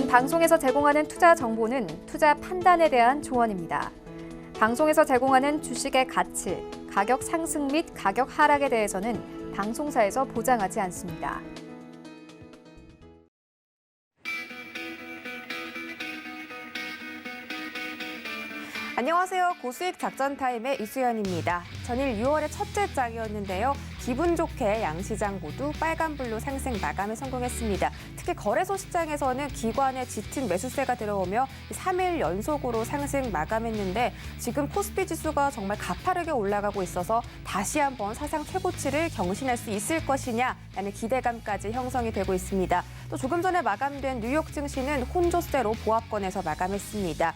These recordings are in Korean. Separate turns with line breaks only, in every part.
방송에서 제공하는 투자 정보는 투자 판단에 대한 조언입니다. 방송에서 제공하는 주식의 가치, 가격 상승 및 가격 하락에 대해서는 방송사에서 보장하지 않습니다.
안녕하세요. 고수익 작전 타임의 이수연입니다. 전일 6월의 첫째 장이었는데요. 기분 좋게 양시장 모두 빨간불로 상승 마감에 성공했습니다. 특히 거래소 시장에서는 기관의 짙은 매수세가 들어오며 3일 연속으로 상승 마감했는데 지금 코스피 지수가 정말 가파르게 올라가고 있어서 다시 한번 사상 최고치를 경신할 수 있을 것이냐라는 기대감까지 형성이 되고 있습니다. 또 조금 전에 마감된 뉴욕 증시는 혼조세로 보합권에서 마감했습니다.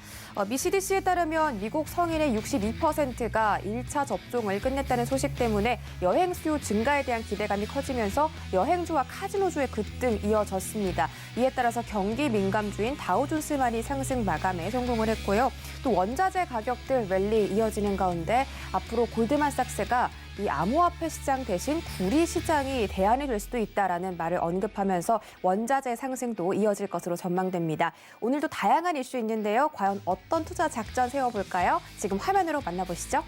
미 CDC에 따르면 미국 성인의 62%가 1차 접종을 끝냈다는 소식 때문에 여행 수요 증가에 대한 기대감이 커지면서 여행주와 카지노주의 급등 이어졌습니다. 이에 따라서 경기 민감주인 다우존스만이 상승 마감에 성공을 했고요. 또 원자재 가격들 랠리 이어지는 가운데 앞으로 골드만삭스가 이 암호화폐 시장 대신 구리 시장이 대안이 될 수도 있다라는 말을 언급하면서 원자재 상승도 이어질 것으로 전망됩니다. 오늘도 다양한 이슈 있는데요. 과연 어떤 투자 작전 세워볼까요? 지금 화면으로 만나보시죠.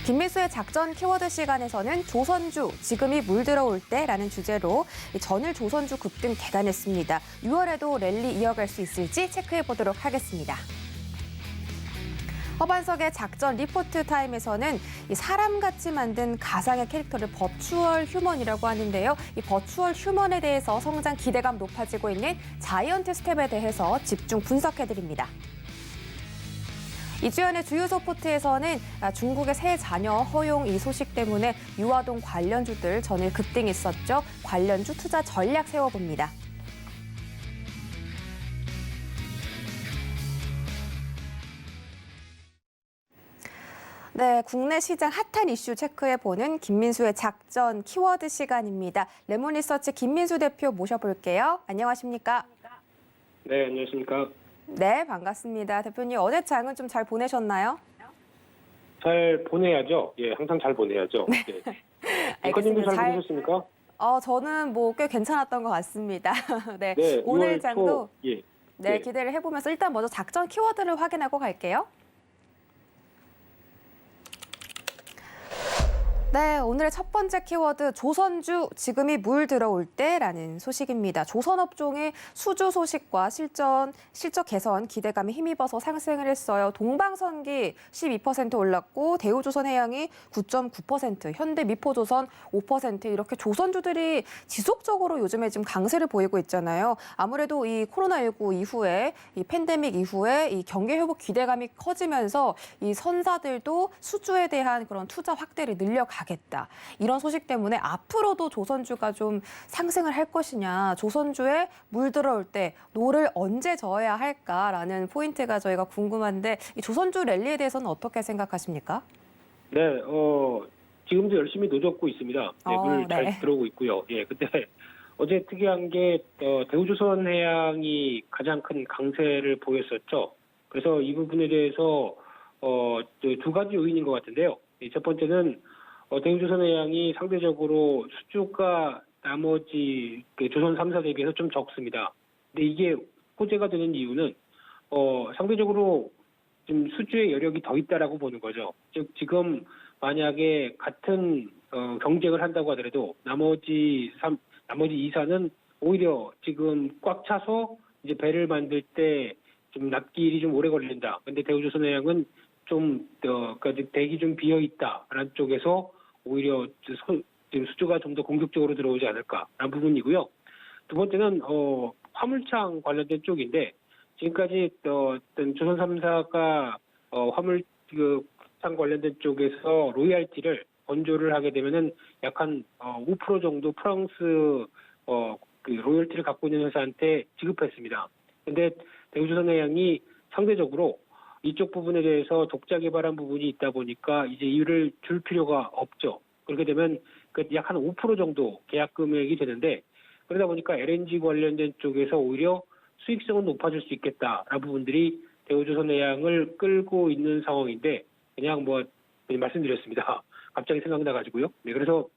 김민수의 작전 키워드 시간에서는 조선주, 지금이 물들어올 때라는 주제로 전일 조선주 급등 대단했습니다. 6월에도 랠리 이어갈 수 있을지 체크해보도록 하겠습니다. 허반석의 작전 리포트 타임에서는 이 사람같이 만든 가상의 캐릭터를 버추얼 휴먼이라고 하는데요. 이 버추얼 휴먼에 대해서 성장 기대감 높아지고 있는 자이언트 스텝에 대해서 집중 분석해드립니다. 이주연의 주요 소포트에서는 중국의 새 자녀 허용 이 소식 때문에 유아동 관련주들 전일 급등했었죠. 관련주 투자 전략 세워봅니다. 네, 국내 시장 핫한 이슈 체크해보는 김민수의 작전 키워드 시간입니다. 레몬리서치 김민수 대표 모셔볼게요. 안녕하십니까?
네, 안녕하십니까?
네, 반갑습니다. 대표님, 어제 장은 좀 잘 보내셨나요?
잘 보내야죠. 예, 항상 잘 보내야죠.
네.
예.
알겠습니다.
잘 보내셨습니까?
저는 뭐 꽤 괜찮았던 것 같습니다. 네,
네,
오늘
6월
장도
예.
네,
예.
기대를 해보면서 일단 먼저 작전 키워드를 확인하고 갈게요. 네, 오늘의 첫 번째 키워드 조선주 지금이 물 들어올 때라는 소식입니다. 조선업종의 수주 소식과 실적 개선 기대감이 힘입어서 상승을 했어요. 동방선기 12% 올랐고 대우조선해양이 9.9%, 현대미포조선 5% 이렇게 조선주들이 지속적으로 요즘에 지금 강세를 보이고 있잖아요. 아무래도 이 코로나19 이후에 이 팬데믹 이후에 이 경기 회복 기대감이 커지면서 이 선사들도 수주에 대한 그런 투자 확대를 늘려가겠다. 이런 소식 때문에 앞으로도 조선주가 좀 상승을 할 것이냐, 조선주에 물 들어올 때 노를 언제 저어야 할까라는 포인트가 저희가 궁금한데 이 조선주 랠리에 대해서는 어떻게 생각하십니까?
네, 지금도 열심히 노젓고 있습니다. 네, 물 잘
네.
들어오고 있고요. 예, 근데 어제 특이한 게 대우조선해양이 가장 큰 강세를 보였었죠. 그래서 이 부분에 대해서 두 가지 요인인 것 같은데요. 첫 번째는 대우조선해양이 상대적으로 수주가 나머지 조선 3사 대비해서 좀 적습니다. 근데 이게 호재가 되는 이유는 상대적으로 좀 수주의 여력이 더 있다라고 보는 거죠. 즉 지금 만약에 같은 경쟁을 한다고 하더라도 나머지 2사는 오히려 지금 꽉 차서 이제 배를 만들 때 좀 납기일이 좀 오래 걸린다. 근데 대우조선해양은 좀 대기 좀 비어 있다라는 쪽에서 오히려 지금 수주가 좀 더 공격적으로 들어오지 않을까라는 부분이고요. 두 번째는 화물창 관련된 쪽인데 지금까지 어떤 조선 3사가 화물창 관련된 쪽에서 로열티를 건조를 하게 되면은 약 한 5% 정도 프랑스 그 로열티를 갖고 있는 회사한테 지급했습니다. 근데 대우조선해양이 상대적으로 이쪽 부분에 대해서 독자 개발한 부분이 있다 보니까 이제 이유를 줄 필요가 없죠. 그렇게 되면 약 한 5% 정도 계약 금액이 되는데 그러다 보니까 LNG 관련된 쪽에서 오히려 수익성은 높아질 수 있겠다라는 부분들이 대우조선해양을 끌고 있는 상황인데 그냥 말씀드렸습니다. 갑자기 생각나가지고요. 네, 그래서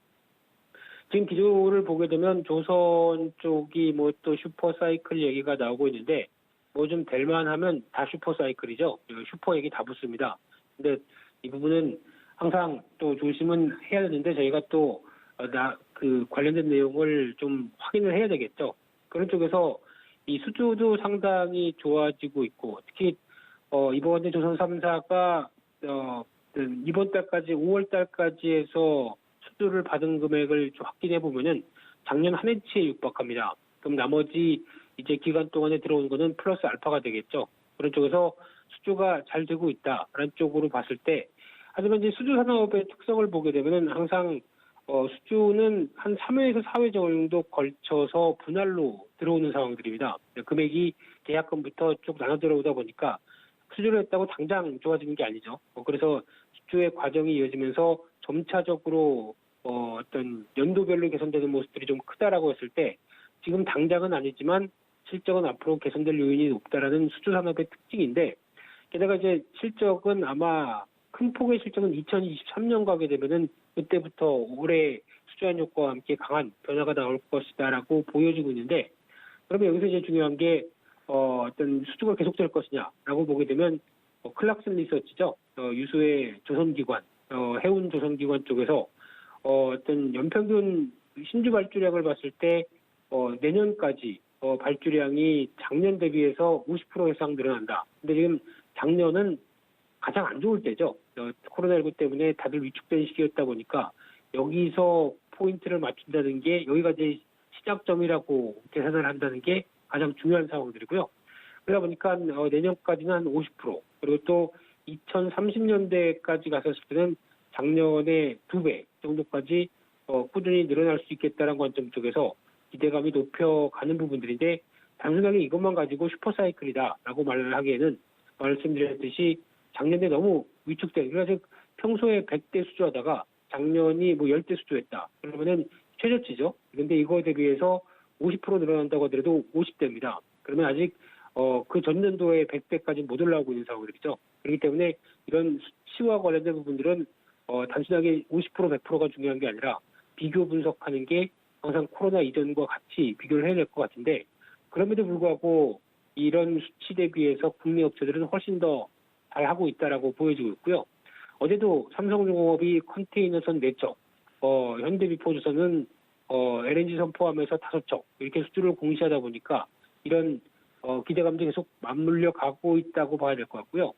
지금 기조를 보게 되면 조선 쪽이 뭐 또 슈퍼사이클 얘기가 나오고 있는데 뭐 좀 될만하면 다 슈퍼사이클이죠. 슈퍼 얘기 다 붙습니다. 근데 이 부분은 항상 또 조심은 해야 되는데 저희가 또 그 관련된 내용을 좀 확인을 해야 되겠죠. 그런 쪽에서 이 수주도 상당히 좋아지고 있고 특히 이번에 조선 3사가 이번 달까지 5월 달까지 해서 수주를 받은 금액을 좀 확인해 보면은 작년 한 해치에 육박합니다. 그럼 나머지 이제 기간 동안에 들어온 거는 플러스 알파가 되겠죠. 그런 쪽에서 수주가 잘 되고 있다라는 쪽으로 봤을 때 하지만 이제 수주 산업의 특성을 보게 되면은 항상 수주는 한 3회에서 4회 정도 걸쳐서 분할로 들어오는 상황들입니다. 금액이 계약금부터 쭉 나눠 들어오다 보니까 수주를 했다고 당장 좋아지는 게 아니죠. 그래서 수주의 과정이 이어지면서 점차적으로 어떤 연도별로 개선되는 모습들이 좀 크다라고 했을 때 지금 당장은 아니지만 실적은 앞으로 개선될 요인이 높다라는 수주 산업의 특징인데 게다가 이제 실적은 아마 큰 폭의 실적은 2023년 가게 되면은 그때부터 올해 수주한 효과와 함께 강한 변화가 나올 것이다라고 보여지고 있는데 그러면 여기서 이제 중요한 게 어떤 수주가 계속될 것이냐라고 보게 되면 클락슨 리서치죠. 유수의 조선기관, 해운 조선기관 쪽에서 어떤 연평균 신주 발주량을 봤을 때 내년까지 발주량이 작년 대비해서 50% 이상 늘어난다. 근데 지금 작년은 가장 안 좋을 때죠. 코로나19 때문에 다들 위축된 시기였다 보니까 여기서 포인트를 맞춘다는 게 여기가 이제 시작점이라고 계산을 한다는 게 가장 중요한 상황들이고요. 그러다 보니까 내년까지는 한 50% 그리고 또 2030년대까지 갔었을 때는 작년에 2배 정도까지 꾸준히 늘어날 수 있겠다는 관점 쪽에서 기대감이 높여가는 부분들인데 단순하게 이것만 가지고 슈퍼사이클이다라고 말을 하기에는 말씀드렸듯이 작년에 너무 위축된 그래서 평소에 100대 수주하다가 작년이 뭐 10대 수주했다. 그러면은 최저치죠. 근데 이거에 대비해서 50% 늘어난다고 하더라도 50대입니다. 그러면 아직 그 전년도에 100대까지 못 올라오고 있는 상황들이죠. 그렇기 때문에 이런 수치와 관련된 부분들은 단순하게 50% 100%가 중요한 게 아니라 비교 분석하는 게 항상 코로나 이전과 같이 비교를 해야 될 것 같은데 그럼에도 불구하고 이런 수치 대비해서 국내 업체들은 훨씬 더 잘하고 있다라고 보여지고 있고요. 어제도 삼성중공업이 컨테이너선 4척, 현대비포주선은 LNG선 포함해서 5척 이렇게 수주를 공시하다 보니까 이런 기대감도 계속 맞물려 가고 있다고 봐야 될 것 같고요.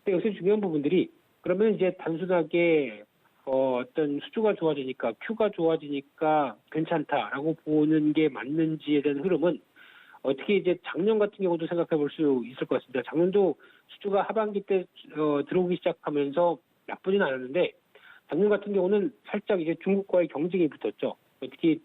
근데 여기서 중요한 부분들이 그러면 이제 단순하게 어떤 수주가 좋아지니까 큐가 좋아지니까 괜찮다라고 보는 게 맞는지에 대한 흐름은 특히 이제 작년 같은 경우도 생각해 볼 수 있을 것 같습니다. 작년도 수주가 하반기 때 들어오기 시작하면서 나쁘진 않았는데 작년 같은 경우는 살짝 이제 중국과의 경쟁이 붙었죠. 특히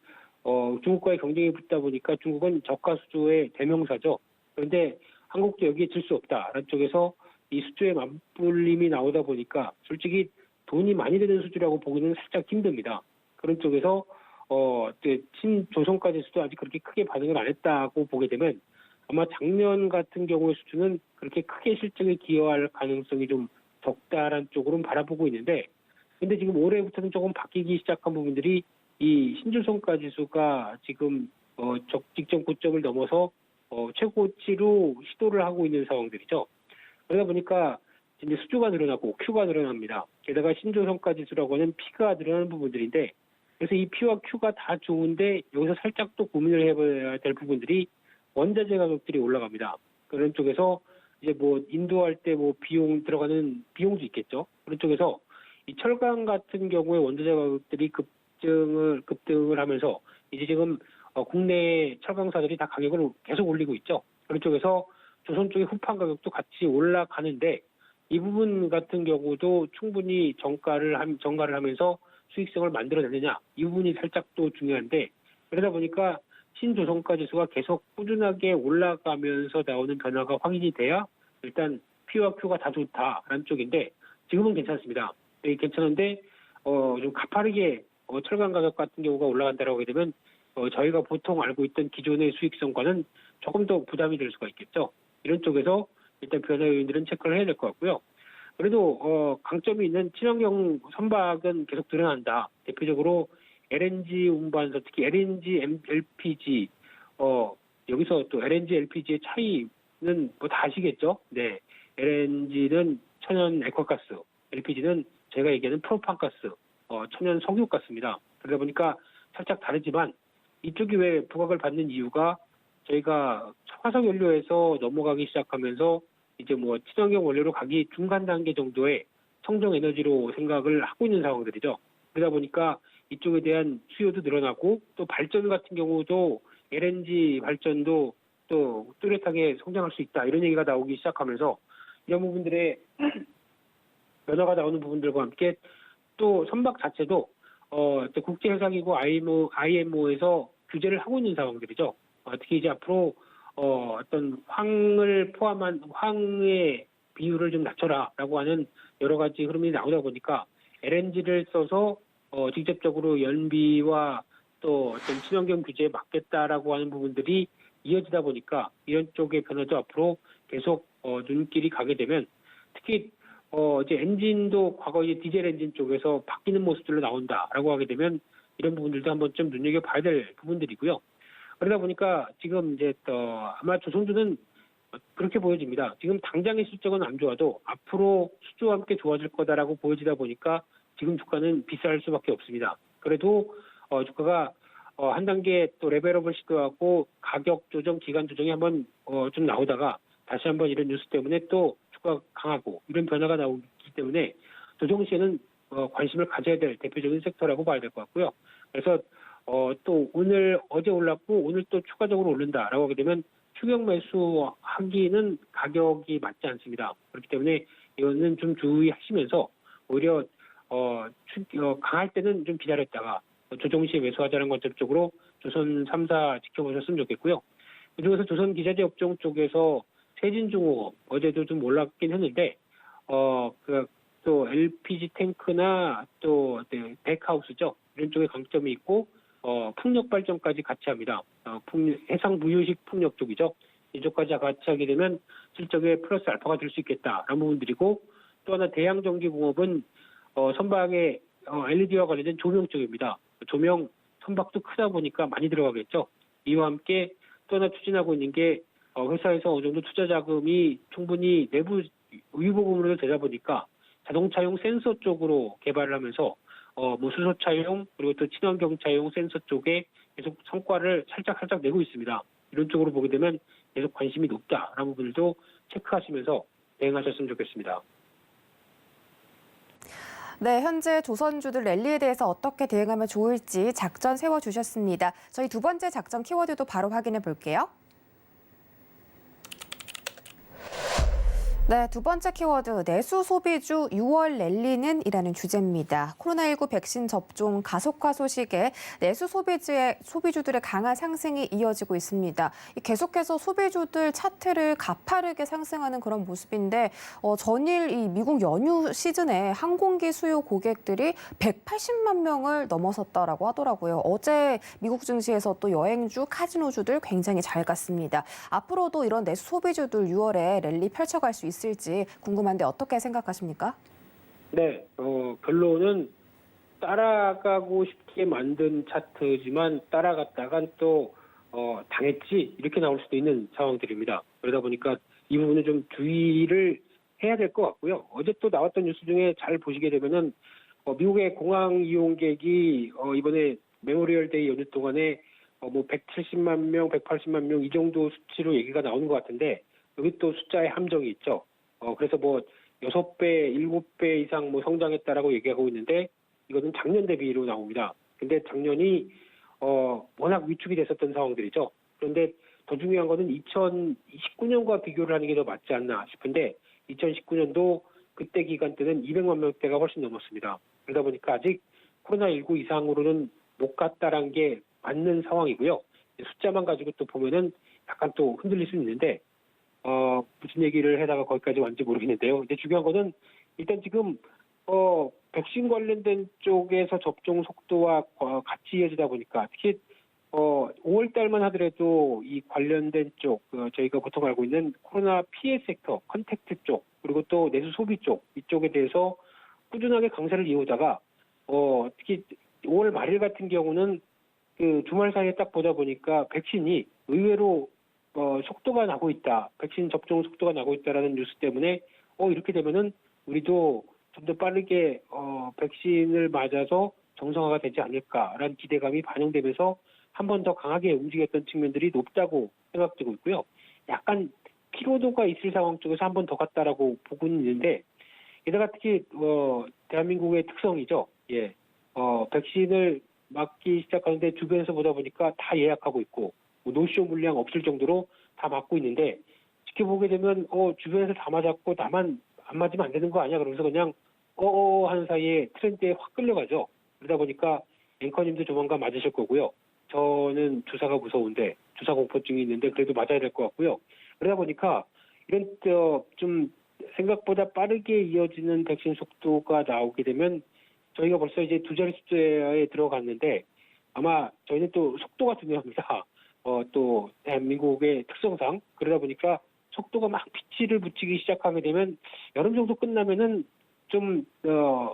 중국과의 경쟁이 붙다 보니까 중국은 저가 수주의 대명사죠. 그런데 한국도 여기에 질 수 없다라는 쪽에서 이 수주의 맞불림이 나오다 보니까 솔직히 돈이 많이 드는 수주라고 보기는 살짝 힘듭니다. 그런 쪽에서 신조선까지 수도 아직 그렇게 크게 반응을 안 했다고 보게 되면 아마 작년 같은 경우의 수주는 그렇게 크게 실적에 기여할 가능성이 좀 적다라는 쪽으로는 바라보고 있는데 근데 지금 올해부터는 조금 바뀌기 시작한 부분들이 이 신조선가 지수가 지금 직전 고점을 넘어서 최고치로 시도를 하고 있는 상황들이죠. 그러다 보니까 이제 수주가 늘어나고 Q가 늘어납니다. 게다가 신조선가 지수라고 하는 P가 늘어나는 부분들인데 그래서 이 P와 Q가 다 좋은데 여기서 살짝 또 고민을 해봐야 될 부분들이 원자재 가격들이 올라갑니다. 그런 쪽에서 이제 뭐 인도할 때 뭐 비용 들어가는 비용도 있겠죠. 그런 쪽에서 이 철강 같은 경우에 원자재 가격들이 급등을 하면서 이제 지금 국내 철강사들이 다 가격을 계속 올리고 있죠. 그런 쪽에서 조선 쪽의 후판 가격도 같이 올라가는데 이 부분 같은 경우도 충분히 정가를 하면서 수익성을 만들어내느냐 이 부분이 살짝 또 중요한데 그러다 보니까 신조선가 지수가 계속 꾸준하게 올라가면서 나오는 변화가 확인이 돼야 일단 P와 Q가 다 좋다라는 쪽인데 지금은 괜찮습니다. 괜찮은데 좀 가파르게 철강 가격 같은 경우가 올라간다라고 하게 되면 저희가 보통 알고 있던 기존의 수익성과는 조금 더 부담이 될 수가 있겠죠. 이런 쪽에서 일단 변화 요인들은 체크를 해야 될 것 같고요. 그래도 강점이 있는 친환경 선박은 계속 늘어난다. 대표적으로 LNG 운반사, 특히 LNG, LPG, 여기서 또 LNG, LPG의 차이는 뭐 다 아시겠죠? 네. LNG는 천연 액화가스, LPG는 제가 얘기하는 프로판가스, 천연 석유가스입니다. 그러다 보니까 살짝 다르지만 이쪽이 왜 부각을 받는 이유가 저희가 화석 연료에서 넘어가기 시작하면서 이제 뭐 친환경 원료로 가기 중간 단계 정도의 청정 에너지로 생각을 하고 있는 상황들이죠. 그러다 보니까 이쪽에 대한 수요도 늘어나고 또 발전 같은 경우도 LNG 발전도 또 뚜렷하게 성장할 수 있다 이런 얘기가 나오기 시작하면서 이런 부분들의 변화가 나오는 부분들과 함께 또 선박 자체도 또 국제해상기구 IMO에서 규제를 하고 있는 상황들이죠. 특히 이제 앞으로 어떤 황을 포함한 황의 비율을 좀 낮춰라라고 하는 여러 가지 흐름이 나오다 보니까 LNG를 써서 직접적으로 연비와 또 어떤 친환경 규제에 맞겠다라고 하는 부분들이 이어지다 보니까 이런 쪽의 변화도 앞으로 계속 눈길이 가게 되면 특히 이제 엔진도 과거 이제 디젤 엔진 쪽에서 바뀌는 모습들로 나온다라고 하게 되면 이런 부분들도 한번 좀 눈여겨봐야 될 부분들이고요. 그러다 보니까 지금 이제 아마 조선주는 그렇게 보여집니다. 지금 당장의 실적은 안 좋아도 앞으로 수주와 함께 좋아질 거다라고 보여지다 보니까 지금 주가는 비쌀 수밖에 없습니다. 그래도 주가가 한 단계 또 레벨업을 시도하고 가격 조정, 기간 조정이 한번 좀 나오다가 다시 한번 이런 뉴스 때문에 또 주가가 강하고 이런 변화가 나오기 때문에 조정시에는 관심을 가져야 될 대표적인 섹터라고 봐야 될 것 같고요. 그래서 또 어제 올랐고 오늘 또 추가적으로 오른다라고 하게 되면 추격 매수하기는 가격이 맞지 않습니다. 그렇기 때문에 이거는 좀 주의하시면서 오히려 강할 때는 좀 기다렸다가 조정 시에 매수하자는 관점 쪽으로 조선 3사 지켜보셨으면 좋겠고요. 그중에서 조선 기자재 업종 쪽에서 세진중공업 어제도 좀 올랐긴 했는데 또 LPG 탱크나 또 백하우스죠. 이런 쪽에 강점이 있고 풍력 발전까지 같이 합니다. 해상 무유식 풍력 쪽이죠. 이쪽까지 같이 하게 되면 실적에 플러스 알파가 될 수 있겠다라는 부분들이고 또 하나 대양전기공업은 선박의 LED와 관련된 조명 쪽입니다. 조명 선박도 크다 보니까 많이 들어가겠죠. 이와 함께 또 하나 추진하고 있는 게 회사에서 어느 정도 투자 자금이 충분히 내부 의보금으로 되다 보니까 자동차용 센서 쪽으로 개발을 하면서 뭐 수소차용 그리고 또 친환경차용 센서 쪽에 계속 성과를 살짝 내고 있습니다. 이런 쪽으로 보게 되면 계속 관심이 높다라는 부분들도 체크하시면서 대응하셨으면 좋겠습니다.
네, 현재 조선주들 랠리에 대해서 어떻게 대응하면 좋을지 작전 세워주셨습니다. 저희 두 번째 작전 키워드도 바로 확인해 볼게요. 네, 두 번째 키워드, 내수 소비주 6월 랠리는 이라는 주제입니다. 코로나19 백신 접종 가속화 소식에 내수 소비주들의 강한 상승이 이어지고 있습니다. 계속해서 소비주들 차트를 가파르게 상승하는 그런 모습인데 전일 이 미국 연휴 시즌에 항공기 수요 고객들이 180만 명을 넘어섰다라고 하더라고요. 어제 미국 증시에서 또 여행주, 카지노주들 굉장히 잘 갔습니다. 앞으로도 이런 내수 소비주들 6월에 랠리 펼쳐갈 수 있을지 궁금한데 어떻게 생각하십니까?
네, 결론은 따라가고 싶게 만든 차트지만 따라갔다간 또 당했지 이렇게 나올 수도 있는 상황들입니다. 그러다 보니까 이 부분은 좀 주의를 해야 될 것 같고요. 어제 또 나왔던 뉴스 중에 잘 보시게 되면은 미국의 공항 이용객이 이번에 메모리얼 데이 연휴 동안에 뭐 170만 명, 180만 명 이 정도 수치로 얘기가 나오는 것 같은데 여기 또 숫자의 함정이 있죠. 그래서 뭐 6배, 7배 이상 뭐 성장했다라고 얘기하고 있는데 이거는 작년 대비로 나옵니다. 근데 작년이 워낙 위축이 됐었던 상황들이죠. 그런데 더 중요한 거는 2019년과 비교를 하는 게 더 맞지 않나 싶은데 2019년도 그때 기간 때는 200만 명대가 훨씬 넘었습니다. 그러다 보니까 아직 코로나19 이상으로는 못 갔다라는 게 맞는 상황이고요. 숫자만 가지고 또 보면은 약간 또 흔들릴 수 있는데 무슨 얘기를 해다가 거기까지 왔는지 모르겠는데요. 근데 중요한 거는 일단 지금 백신 관련된 쪽에서 접종 속도와 같이 이어지다 보니까 특히 5월 달만 하더라도 이 관련된 쪽 저희가 보통 알고 있는 코로나 피해 섹터, 컨택트 쪽 그리고 또 내수 소비 쪽 이쪽에 대해서 꾸준하게 강세를 이어오다가 특히 5월 말일 같은 경우는 그 주말 사이에 딱 보다 보니까 백신이 의외로 속도가 나고 있다. 백신 접종 속도가 나고 있다라는 뉴스 때문에 이렇게 되면은 우리도 좀 더 빠르게 백신을 맞아서 정상화가 되지 않을까라는 기대감이 반영되면서 한 번 더 강하게 움직였던 측면들이 높다고 생각되고 있고요. 약간 피로도가 있을 상황 쪽에서 한 번 더 갔다라고 보고는 있는데 게다가 특히 대한민국의 특성이죠. 예, 백신을 맞기 시작하는데 주변에서 보다 보니까 다 예약하고 있고 노쇼 물량 없을 정도로 다 맞고 있는데 지켜보게 되면 주변에서 다 맞았고 나만 안 맞으면 안 되는 거 아니야? 그러면서 그냥 하는 사이에 트렌드에 확 끌려가죠. 그러다 보니까 앵커님도 조만간 맞으실 거고요. 저는 주사가 무서운데 주사 공포증이 있는데 그래도 맞아야 될 것 같고요. 그러다 보니까 이런 좀 생각보다 빠르게 이어지는 백신 속도가 나오게 되면 저희가 벌써 이제 두 자리 숫자에 들어갔는데 아마 저희는 또 속도가 중요합니다. 또 대한민국의 특성상 그러다 보니까 속도가 막 피치를 붙이기 시작하게 되면 여름 정도 끝나면은 좀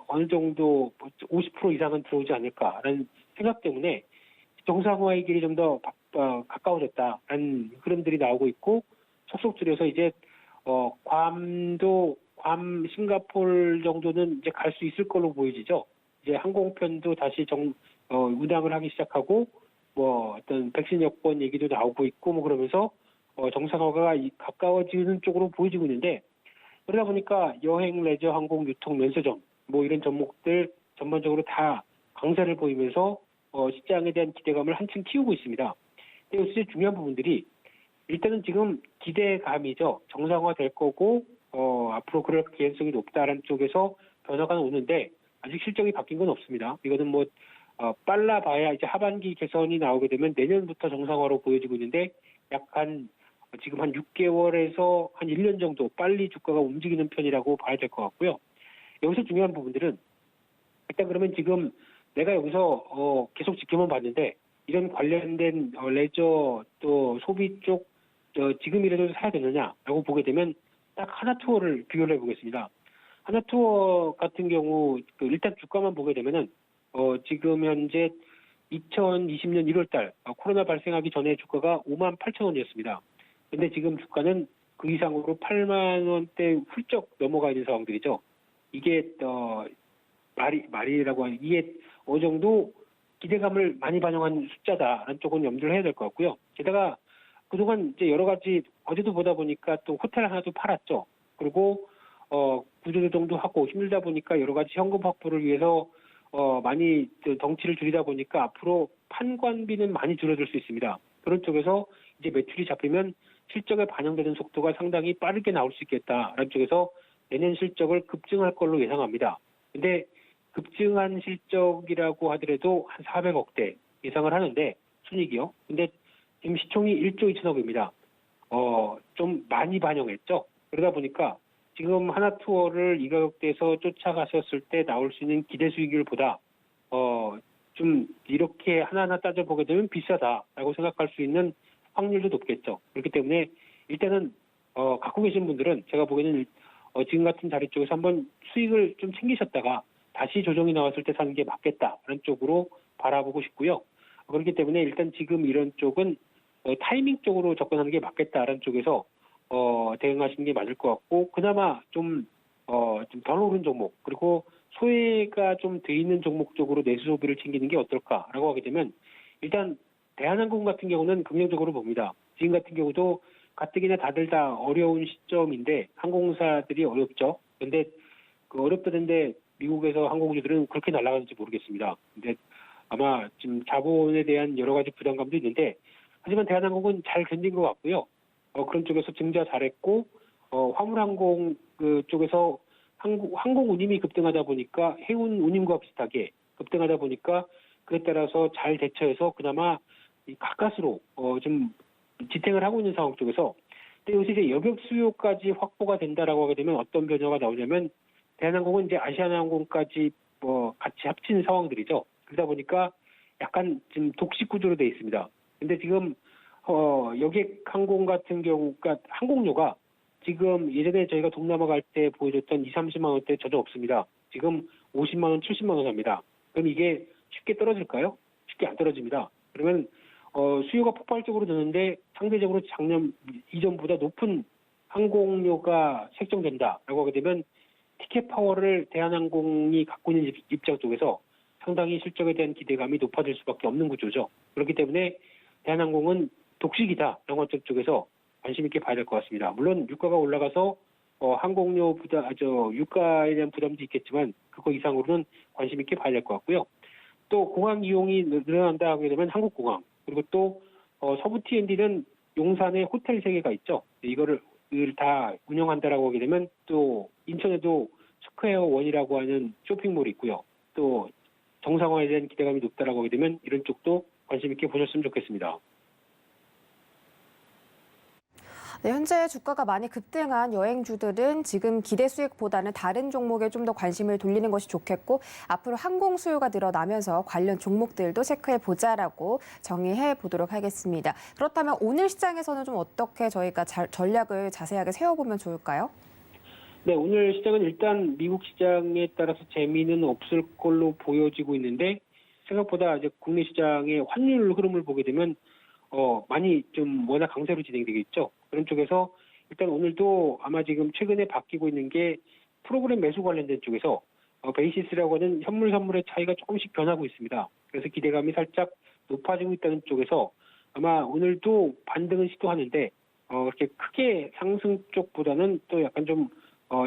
어느 정도 50% 이상은 들어오지 않을까라는 생각 때문에 정상화의 길이 좀 더 가까워졌다라는 흐름들이 나오고 있고 속속 줄여서 이제 괌 싱가포르 정도는 이제 갈 수 있을 걸로 보여지죠. 이제 항공편도 다시 운항을 하기 시작하고 어떤 백신 여권 얘기도 나오고 있고 그러면서 정상화가 가까워지는 쪽으로 보여지고 있는데 그러다 보니까 여행, 레저, 항공, 유통, 면세점 이런 종목들 전반적으로 다 강세를 보이면서 시장에 대한 기대감을 한층 키우고 있습니다. 근데 여기서 중요한 부분들이 일단은 지금 기대감이죠. 정상화 될 거고 앞으로 그럴 개연성이 높다라는 쪽에서 변화가 오는데 아직 실적이 바뀐 건 없습니다. 이거는 빨라 봐야 이제 하반기 개선이 나오게 되면 내년부터 정상화로 보여지고 있는데 약간 지금 한 6개월에서 한 1년 정도 빨리 주가가 움직이는 편이라고 봐야 될 것 같고요. 여기서 중요한 부분들은 일단 그러면 지금 내가 여기서 계속 지켜만 봤는데 이런 관련된 레저 또 소비 쪽 지금이라도 사야 되느냐라고 보게 되면 딱 하나투어를 비교를 해보겠습니다. 하나투어 같은 경우 일단 주가만 보게 되면은 지금 현재 2020년 1월달 코로나 발생하기 전에 주가가 58,000원이었습니다. 근데 지금 주가는 그 이상으로 8만 원대 훌쩍 넘어가 있는 상황들이죠. 이게 말이라고 하는 이게 어느 정도 기대감을 많이 반영한 숫자다라는 쪽은 염두를 해야 될 것 같고요. 게다가 그동안 이제 여러 가지 어제도 보다 보니까 또 호텔 하나도 팔았죠. 그리고 구조조정도 하고 힘들다 보니까 여러 가지 현금 확보를 위해서 많이 덩치를 줄이다 보니까 앞으로 판관비는 많이 줄어들 수 있습니다. 그런 쪽에서 이제 매출이 잡히면 실적에 반영되는 속도가 상당히 빠르게 나올 수 있겠다라는 쪽에서 내년 실적을 급증할 걸로 예상합니다. 근데 급증한 실적이라고 하더라도 한 400억대 예상을 하는데 순이익이요. 근데 지금 시총이 1조 2천억입니다. 좀 많이 반영했죠. 그러다 보니까 지금 하나투어를 이 가격대에서 쫓아가셨을 때 나올 수 있는 기대 수익률보다 좀 이렇게 하나하나 따져보게 되면 비싸다라고 생각할 수 있는 확률도 높겠죠. 그렇기 때문에 일단은 갖고 계신 분들은 제가 보기에는 지금 같은 자리 쪽에서 한번 수익을 좀 챙기셨다가 다시 조정이 나왔을 때 사는 게 맞겠다라는 쪽으로 바라보고 싶고요. 그렇기 때문에 일단 지금 이런 쪽은 타이밍 쪽으로 접근하는 게 맞겠다라는 쪽에서 대응하시는 게 맞을 것 같고 그나마 좀 덜 오른 종목 그리고 소외가 좀 돼 있는 종목 쪽으로 내수 소비를 챙기는 게 어떨까라고 하게 되면 일단 대한항공 같은 경우는 긍정적으로 봅니다. 지금 같은 경우도 가뜩이나 다들 다 어려운 시점인데 항공사들이 어렵죠. 근데 그 어렵다는데 미국에서 항공주들은 그렇게 날아가는지 모르겠습니다. 근데 아마 지금 자본에 대한 여러 가지 부담감도 있는데 하지만 대한항공은 잘 견딘 것 같고요. 그런 쪽에서 증자 잘했고 화물항공 그 쪽에서 항공 운임이 급등하다 보니까 해운 운임과 비슷하게 급등하다 보니까 그에 따라서 잘 대처해서 그나마 가까스로 좀 지탱을 하고 있는 상황 쪽에서 근데 여기서 이제 여객 수요까지 확보가 된다라고 하게 되면 어떤 변화가 나오냐면 대한항공은 이제 아시아나항공까지 같이 합친 상황들이죠. 그러다 보니까 약간 지금 독식 구조로 돼 있습니다. 근데 지금 여객 항공 같은 경우가 항공료가 지금 예전에 저희가 동남아 갈 때 보여줬던 20, 30만 원대 전혀 없습니다. 지금 50만 원, 70만 원 합니다. 그럼 이게 쉽게 떨어질까요? 쉽게 안 떨어집니다. 그러면 수요가 폭발적으로 드는데 상대적으로 작년 이전보다 높은 항공료가 책정된다라고 하게 되면 티켓 파워를 대한항공이 갖고 있는 입장 쪽에서 상당히 실적에 대한 기대감이 높아질 수밖에 없는 구조죠. 그렇기 때문에 대한항공은 독식이다. 이런 것 쪽에서 관심 있게 봐야 될 것 같습니다. 물론 유가가 올라가서 항공료 유가에 대한 부담도 있겠지만 그거 이상으로는 관심 있게 봐야 될 것 같고요. 또 공항 이용이 늘어난다 하게 되면 한국공항 그리고 또 서부 T&D는 용산에 호텔 3개가 있죠. 이거를 다 운영한다라고 하게 되면 또 인천에도 스퀘어 원이라고 하는 쇼핑몰이 있고요. 또 정상화에 대한 기대감이 높다라고 하게 되면 이런 쪽도 관심 있게 보셨으면 좋겠습니다.
네, 현재 주가가 많이 급등한 여행주들은 지금 기대 수익보다는 다른 종목에 좀 더 관심을 돌리는 것이 좋겠고 앞으로 항공 수요가 늘어나면서 관련 종목들도 체크해 보자라고 정의해 보도록 하겠습니다. 그렇다면 오늘 시장에서는 좀 어떻게 저희가 전략을 자세하게 세워보면 좋을까요?
네, 오늘 시장은 일단 미국 시장에 따라서 재미는 없을 걸로 보여지고 있는데 생각보다 이제 국내 시장의 환율 흐름을 보게 되면 많이 좀 워낙 강세로 진행되겠죠. 그런 쪽에서 일단 오늘도 아마 지금 최근에 바뀌고 있는 게 프로그램 매수 관련된 쪽에서 베이시스라고 하는 선물의 차이가 조금씩 변하고 있습니다. 그래서 기대감이 살짝 높아지고 있다는 쪽에서 아마 오늘도 반등은 시도하는데 그렇게 크게 상승 쪽보다는 또 약간 좀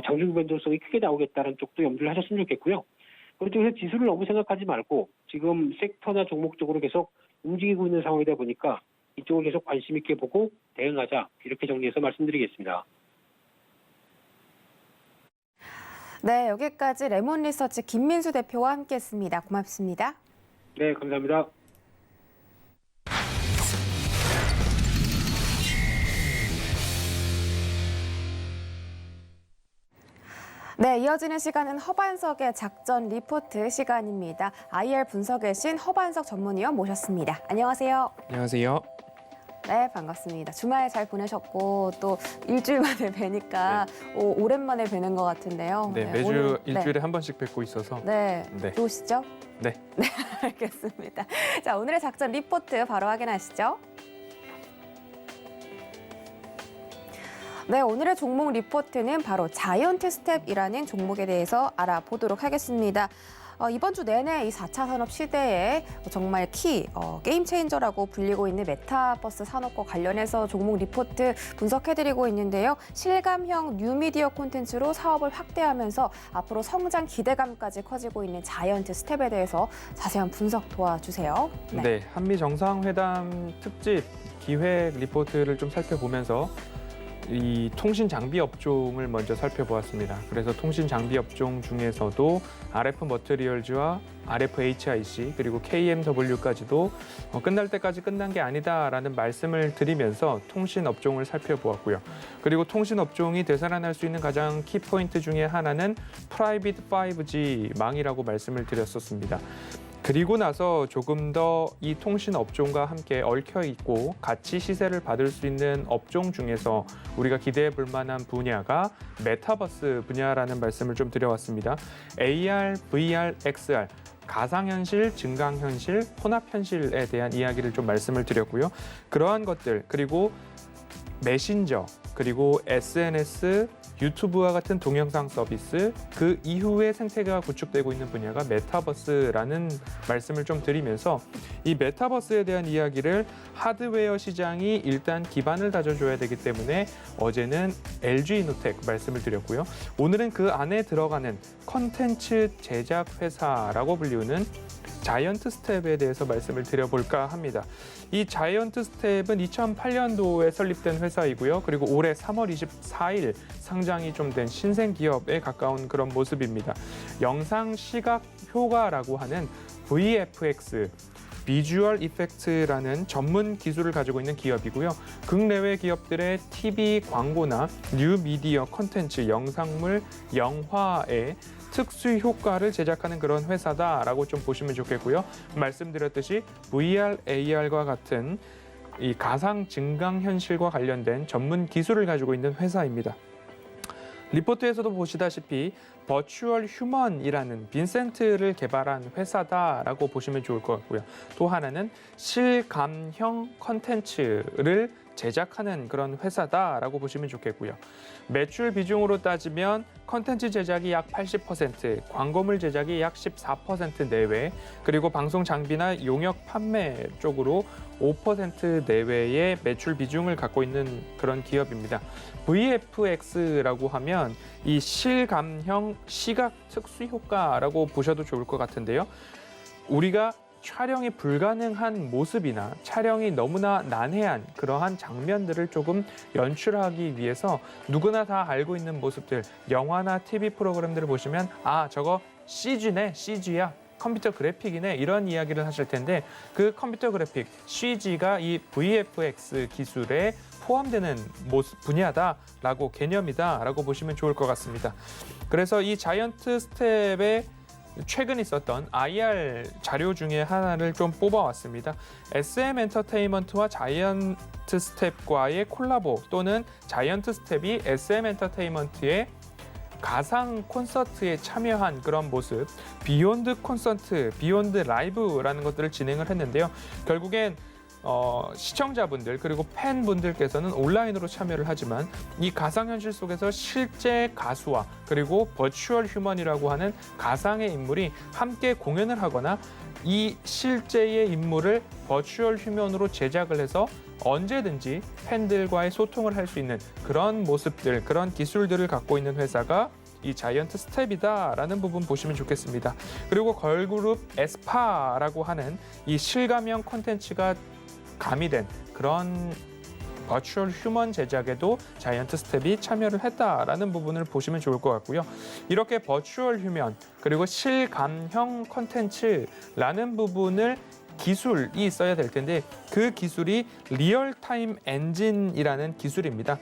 장중 변동성이 크게 나오겠다는 쪽도 염두를 하셨으면 좋겠고요. 그리고 쪽에서 지수를 너무 생각하지 말고 지금 섹터나 종목적으로 계속 움직이고 있는 상황이다 보니까 이쪽을 계속 관심 있게 보고 대응하자 이렇게 정리해서 말씀드리겠습니다.
네, 여기까지 레몬리서치 김민수 대표와 함께했습니다. 고맙습니다.
네, 감사합니다.
네, 이어지는 시간은 허반석의 작전 리포트 시간입니다. IR 분석의 신 허반석 전문위원 모셨습니다. 안녕하세요.
안녕하세요.
네, 반갑습니다. 주말 잘 보내셨고 또 일주일 만에 뵈니까 오랜만에 뵈는 것 같은데요.
네, 매주
오늘,
일주일에 한 번씩 뵙고 있어서
네,
네.
좋으시죠?
네.
네, 알겠습니다. 자, 오늘의 작전 리포트 바로 확인하시죠. 네, 오늘의 종목 리포트는 바로 자이언트 스텝이라는 종목에 대해서 알아보도록 하겠습니다. 이번 주 내내 이 4차 산업 시대에 정말 게임 체인저라고 불리고 있는 메타버스 산업과 관련해서 종목 리포트 분석해드리고 있는데요. 실감형 뉴미디어 콘텐츠로 사업을 확대하면서 앞으로 성장 기대감까지 커지고 있는 자이언트 스텝에 대해서 자세한 분석 도와주세요.
네, 한미 정상회담 특집 기획 리포트를 좀 살펴보면서 이 통신 장비 업종을 먼저 살펴보았습니다. 그래서 통신 장비 업종 중에서도 RF 머티리얼즈와 RFHIC 그리고 KMW까지도 끝날 때까지 끝난 게 아니다라는 말씀을 드리면서 통신 업종을 살펴보았고요. 그리고 통신 업종이 되살아날 수 있는 가장 키포인트 중에 하나는 프라이빗 5G 망이라고 말씀을 드렸었습니다. 그리고 나서 조금 더 이 통신 업종과 함께 얽혀 있고 같이 시세를 받을 수 있는 업종 중에서 우리가 기대해 볼 만한 분야가 메타버스 분야라는 말씀을 좀 드려왔습니다. AR, VR, XR 가상현실, 증강현실, 혼합현실에 대한 이야기를 좀 말씀을 드렸고요. 그러한 것들 그리고 메신저 그리고 SNS, 유튜브와 같은 동영상 서비스, 그 이후에 생태계가 구축되고 있는 분야가 메타버스라는 말씀을 좀 드리면서 이 메타버스에 대한 이야기를 하드웨어 시장이 일단 기반을 다져줘야 되기 때문에 어제는 LG이노텍 말씀을 드렸고요. 오늘은 그 안에 들어가는 컨텐츠 제작 회사라고 불리우는 자이언트 스텝에 대해서 말씀을 드려볼까 합니다. 이 자이언트 스텝은 2008년도에 설립된 회사이고요. 그리고 올해 3월 24일 상장이 좀 된 신생 기업에 가까운 그런 모습입니다. 영상 시각 효과라고 하는 VFX 비주얼 이펙트라는 전문 기술을 가지고 있는 기업이고요. 국내외 기업들의 TV 광고나 뉴미디어 콘텐츠, 영상물, 영화에 특수 효과를 제작하는 그런 회사다라고 좀 보시면 좋겠고요. 말씀드렸듯이 VR, AR과 같은 이 가상 증강 현실과 관련된 전문 기술을 가지고 있는 회사입니다. 리포트에서도 보시다시피 버추얼 휴먼이라는 빈센트를 개발한 회사다라고 보시면 좋을 것 같고요. 또 하나는 실감형 컨텐츠를 제작하는 그런 회사다라고 보시면 좋겠고요. 매출 비중으로 따지면 컨텐츠 제작이 약 80%, 광고물 제작이 약 14% 내외, 그리고 방송 장비나 용역 판매 쪽으로 5% 내외의 매출 비중을 갖고 있는 그런 기업입니다. VFX라고 하면 이 실감형 시각 특수 효과라고 보셔도 좋을 것 같은데요. 우리가 촬영이 불가능한 모습이나 촬영이 너무나 난해한 그러한 장면들을 조금 연출하기 위해서 누구나 다 알고 있는 모습들, 영화나 TV 프로그램들을 보시면 아, 저거 CG네, CG야. 컴퓨터 그래픽이네, 이런 이야기를 하실 텐데 그 컴퓨터 그래픽, CG가 이 VFX 기술에 포함되는 분야다라고, 개념이다라고 보시면 좋을 것 같습니다. 그래서 이 자이언트 스텝의 최근 있었던 IR 자료 중에 하나를 좀 뽑아왔습니다. SM 엔터테인먼트와 자이언트 스텝과의 콜라보, 또는 자이언트 스텝이 SM 엔터테인먼트의 가상 콘서트에 참여한 그런 모습, 비욘드 콘서트, 비욘드 라이브라는 것들을 진행을 했는데요. 결국엔 시청자분들 그리고 팬분들께서는 온라인으로 참여를 하지만 이 가상현실 속에서 실제 가수와 그리고 버추얼 휴먼이라고 하는 가상의 인물이 함께 공연을 하거나 이 실제의 인물을 버추얼 휴먼으로 제작을 해서 언제든지 팬들과의 소통을 할 수 있는 그런 모습들, 그런 기술들을 갖고 있는 회사가 이 자이언트 스텝이다라는 부분 보시면 좋겠습니다. 그리고 걸그룹 에스파라고 하는 이 실감형 콘텐츠가 가미된 그런 버추얼 휴먼 제작에도 자이언트 스텝이 참여를 했다라는 부분을 보시면 좋을 것 같고요. 이렇게 버추얼 휴먼 그리고 실감형 콘텐츠라는 부분을 기술이 있어야 될 텐데 그 기술이 리얼타임 엔진이라는 기술입니다.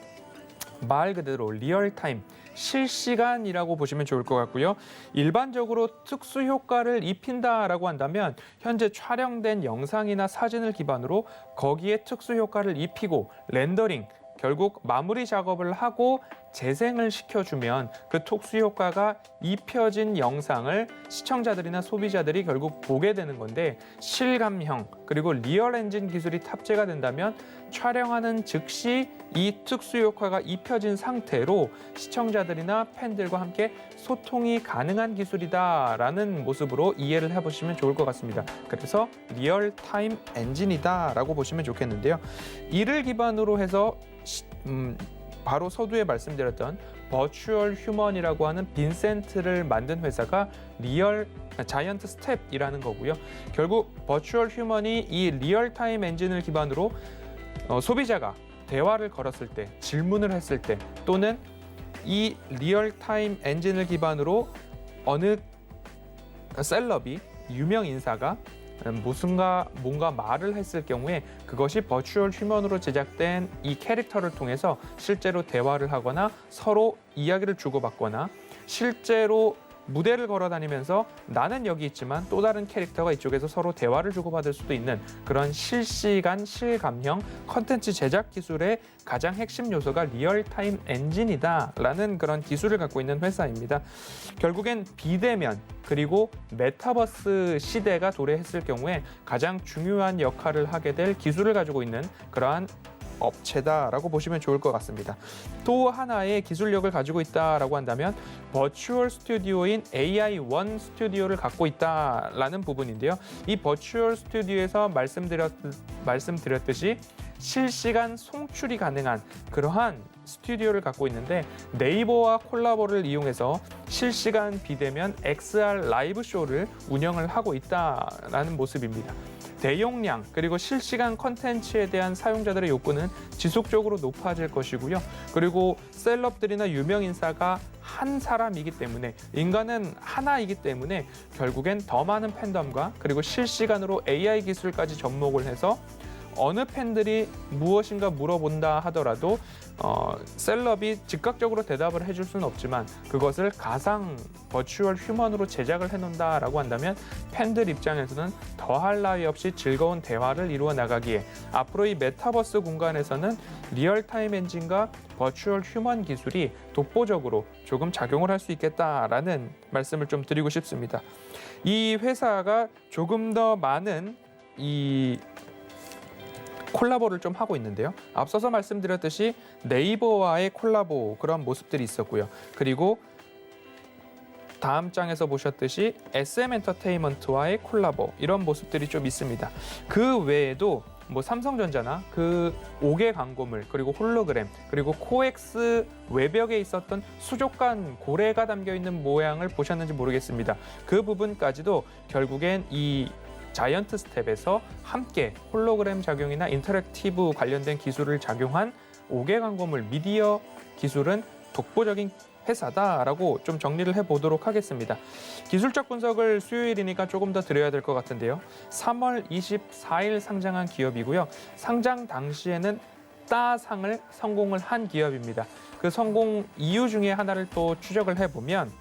말 그대로 리얼타임, 실시간이라고 보시면 좋을 것 같고요. 일반적으로 특수 효과를 입힌다라고 한다면 현재 촬영된 영상이나 사진을 기반으로 거기에 특수 효과를 입히고 렌더링, 결국 마무리 작업을 하고 재생을 시켜주면 그 특수 효과가 입혀진 영상을 시청자들이나 소비자들이 결국 보게 되는 건데, 실감형 그리고 리얼 엔진 기술이 탑재가 된다면 촬영하는 즉시 이 특수 효과가 입혀진 상태로 시청자들이나 팬들과 함께 소통이 가능한 기술이다라는 모습으로 이해를 해보시면 좋을 것 같습니다. 그래서 리얼타임 엔진이다라고 보시면 좋겠는데요. 이를 기반으로 해서 바로 서두에 말씀드렸던 버추얼 휴먼이라고 하는 빈센트를 만든 회사가 자이언트 스텝이라는 거고요. 결국 버추얼 휴먼이 이 리얼타임 엔진을 기반으로 소비자가 대화를 걸었을 때, 질문을 했을 때, 또는 이 리얼타임 엔진을 기반으로 어느 셀럽이, 유명 인사가 뭔가 말을 했을 경우에 그것이 버추얼 휴먼으로 제작된 이 캐릭터를 통해서 실제로 대화를 하거나 서로 이야기를 주고받거나 실제로 무대를 걸어 다니면서 나는 여기 있지만 또 다른 캐릭터가 이쪽에서 서로 대화를 주고받을 수도 있는 그런 실시간 실감형 컨텐츠 제작 기술의 가장 핵심 요소가 리얼타임 엔진이다라는 그런 기술을 갖고 있는 회사입니다. 결국엔 비대면 그리고 메타버스 시대가 도래했을 경우에 가장 중요한 역할을 하게 될 기술을 가지고 있는 그러한 업체다라고 보시면 좋을 것 같습니다. 또 하나의 기술력을 가지고 있다라고 한다면 버추얼 스튜디오인 AI1 스튜디오를 갖고 있다라는 부분인데요. 이 버추얼 스튜디오에서 말씀드렸듯이 실시간 송출이 가능한 그러한 스튜디오를 갖고 있는데, 네이버와 콜라보를 이용해서 실시간 비대면 XR 라이브 쇼를 운영을 하고 있다라는 모습입니다. 대용량 그리고 실시간 컨텐츠에 대한 사용자들의 욕구는 지속적으로 높아질 것이고요. 그리고 셀럽들이나 유명 인사가 한 사람이기 때문에, 인간은 하나이기 때문에 결국엔 더 많은 팬덤과 그리고 실시간으로 AI 기술까지 접목을 해서 어느 팬들이 무엇인가 물어본다 하더라도 셀럽이 즉각적으로 대답을 해줄 수는 없지만 그것을 가상 버추얼 휴먼으로 제작을 해놓는다라고 한다면 팬들 입장에서는 더할 나위 없이 즐거운 대화를 이루어 나가기에 앞으로 이 메타버스 공간에서는 리얼타임 엔진과 버추얼 휴먼 기술이 독보적으로 조금 작용을 할 수 있겠다라는 말씀을 좀 드리고 싶습니다. 이 회사가 조금 더 많은 이 콜라보를 좀 하고 있는데요. 앞서서 말씀드렸듯이 네이버와의 콜라보 그런 모습들이 있었고요. 그리고 다음 장에서 보셨듯이 SM 엔터테인먼트와의 콜라보 이런 모습들이 좀 있습니다. 그 외에도 뭐 삼성전자나 그 5개 광고물 그리고 홀로그램 그리고 코엑스 외벽에 있었던 수족관 고래가 담겨 있는 모양을 보셨는지 모르겠습니다. 그 부분까지도 결국엔 이 자이언트 스텝에서 함께 홀로그램 작용이나 인터랙티브 관련된 기술을 작용한 5개 광고물 미디어 기술은 독보적인 회사다라고 좀 정리를 해보도록 하겠습니다. 기술적 분석을 수요일이니까 조금 더 드려야 될 것 같은데요. 3월 24일 상장한 기업이고요. 상장 당시에는 따상을 성공을 한 기업입니다. 그 성공 이유 중에 하나를 또 추적을 해보면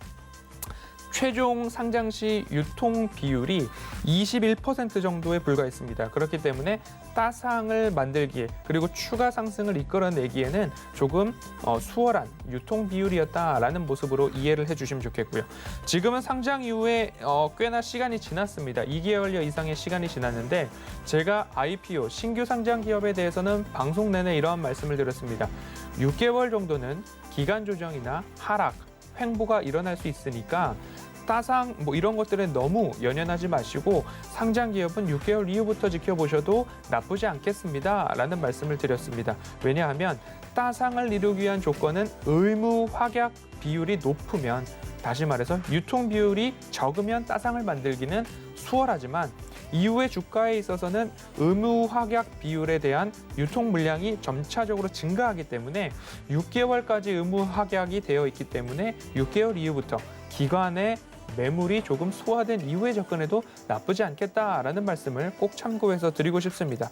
최종 상장 시 유통 비율이 21% 정도에 불과했습니다. 그렇기 때문에 따상을 만들기에 그리고 추가 상승을 이끌어내기에는 조금 수월한 유통 비율이었다라는 모습으로 이해를 해주시면 좋겠고요. 지금은 상장 이후에 꽤나 시간이 지났습니다. 2개월여 이상의 시간이 지났는데 제가 IPO 신규 상장 기업에 대해서는 방송 내내 이러한 말씀을 드렸습니다. 6개월 정도는 기간 조정이나 하락, 횡보가 일어날 수 있으니까 따상 뭐 이런 것들은 너무 연연하지 마시고 상장 기업은 6개월 이후부터 지켜보셔도 나쁘지 않겠습니다라는 말씀을 드렸습니다. 왜냐하면 따상을 이루기 위한 조건은 의무 확약 비율이 높으면 다시 말해서 유통 비율이 적으면 따상을 만들기는 수월하지만 이후의 주가에 있어서는 의무 확약 비율에 대한 유통 물량이 점차적으로 증가하기 때문에 6개월까지 의무 확약이 되어 있기 때문에 6개월 이후부터 기관의 매물이 조금 소화된 이후에 접근해도 나쁘지 않겠다라는 말씀을 꼭 참고해서 드리고 싶습니다.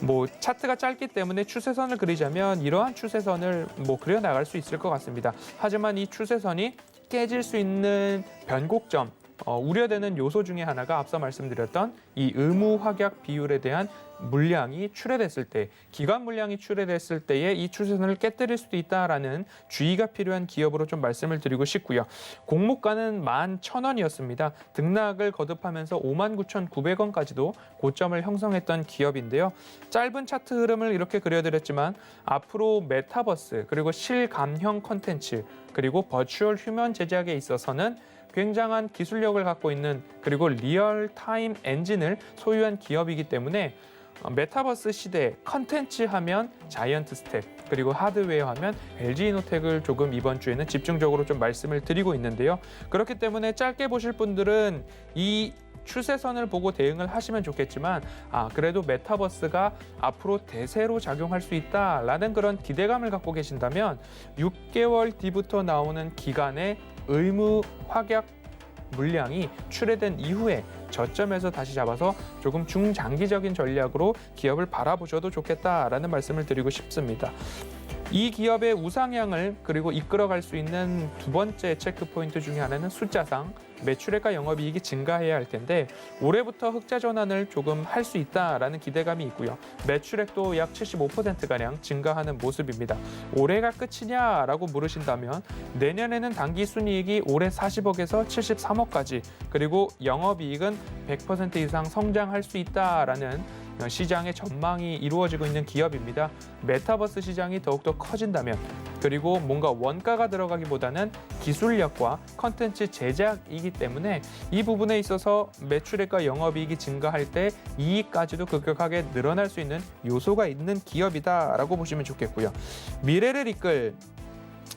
뭐 차트가 짧기 때문에 추세선을 그리자면 이러한 추세선을 뭐 그려 나갈 수 있을 것 같습니다. 하지만 이 추세선이 깨질 수 있는 변곡점, 우려되는 요소 중에 하나가 앞서 말씀드렸던 이 의무 확약 비율에 대한 물량이 출회됐을 때, 기관 물량이 출회됐을 때에 이 추세선을 깨뜨릴 수도 있다라는 주의가 필요한 기업으로 좀 말씀을 드리고 싶고요. 공모가는 11,000원이었습니다. 등락을 거듭하면서 59,900원까지도 고점을 형성했던 기업인데요. 짧은 차트 흐름을 이렇게 그려드렸지만 앞으로 메타버스 그리고 실감형 콘텐츠 그리고 버추얼 휴먼 제작에 있어서는 굉장한 기술력을 갖고 있는 그리고 리얼타임 엔진을 소유한 기업이기 때문에 메타버스 시대 컨텐츠 하면 자이언트 스텝 그리고 하드웨어 하면 LG이노텍을 조금 이번 주에는 집중적으로 좀 말씀을 드리고 있는데요. 그렇기 때문에 짧게 보실 분들은 이 추세선을 보고 대응을 하시면 좋겠지만 그래도 메타버스가 앞으로 대세로 작용할 수 있다라는 그런 기대감을 갖고 계신다면 6개월 뒤부터 나오는 기간의 의무 확약 물량이 출회된 이후에 저점에서 다시 잡아서 조금 중장기적인 전략으로 기업을 바라보셔도 좋겠다라는 말씀을 드리고 싶습니다. 이 기업의 우상향을 그리고 이끌어갈 수 있는 두 번째 체크포인트 중에 하나는 숫자상 매출액과 영업이익이 증가해야 할 텐데 올해부터 흑자 전환을 조금 할 수 있다라는 기대감이 있고요. 매출액도 약 75%가량 증가하는 모습입니다. 올해가 끝이냐라고 물으신다면 내년에는 당기 순이익이 올해 40억에서 73억까지 그리고 영업이익은 100% 이상 성장할 수 있다라는 시장의 전망이 이루어지고 있는 기업입니다. 메타버스 시장이 더욱더 커진다면 그리고 뭔가 원가가 들어가기보다는 기술력과 컨텐츠 제작이기 때문에 이 부분에 있어서 매출액과 영업이익이 증가할 때 이익까지도 급격하게 늘어날 수 있는 요소가 있는 기업이다라고 보시면 좋겠고요. 미래를 이끌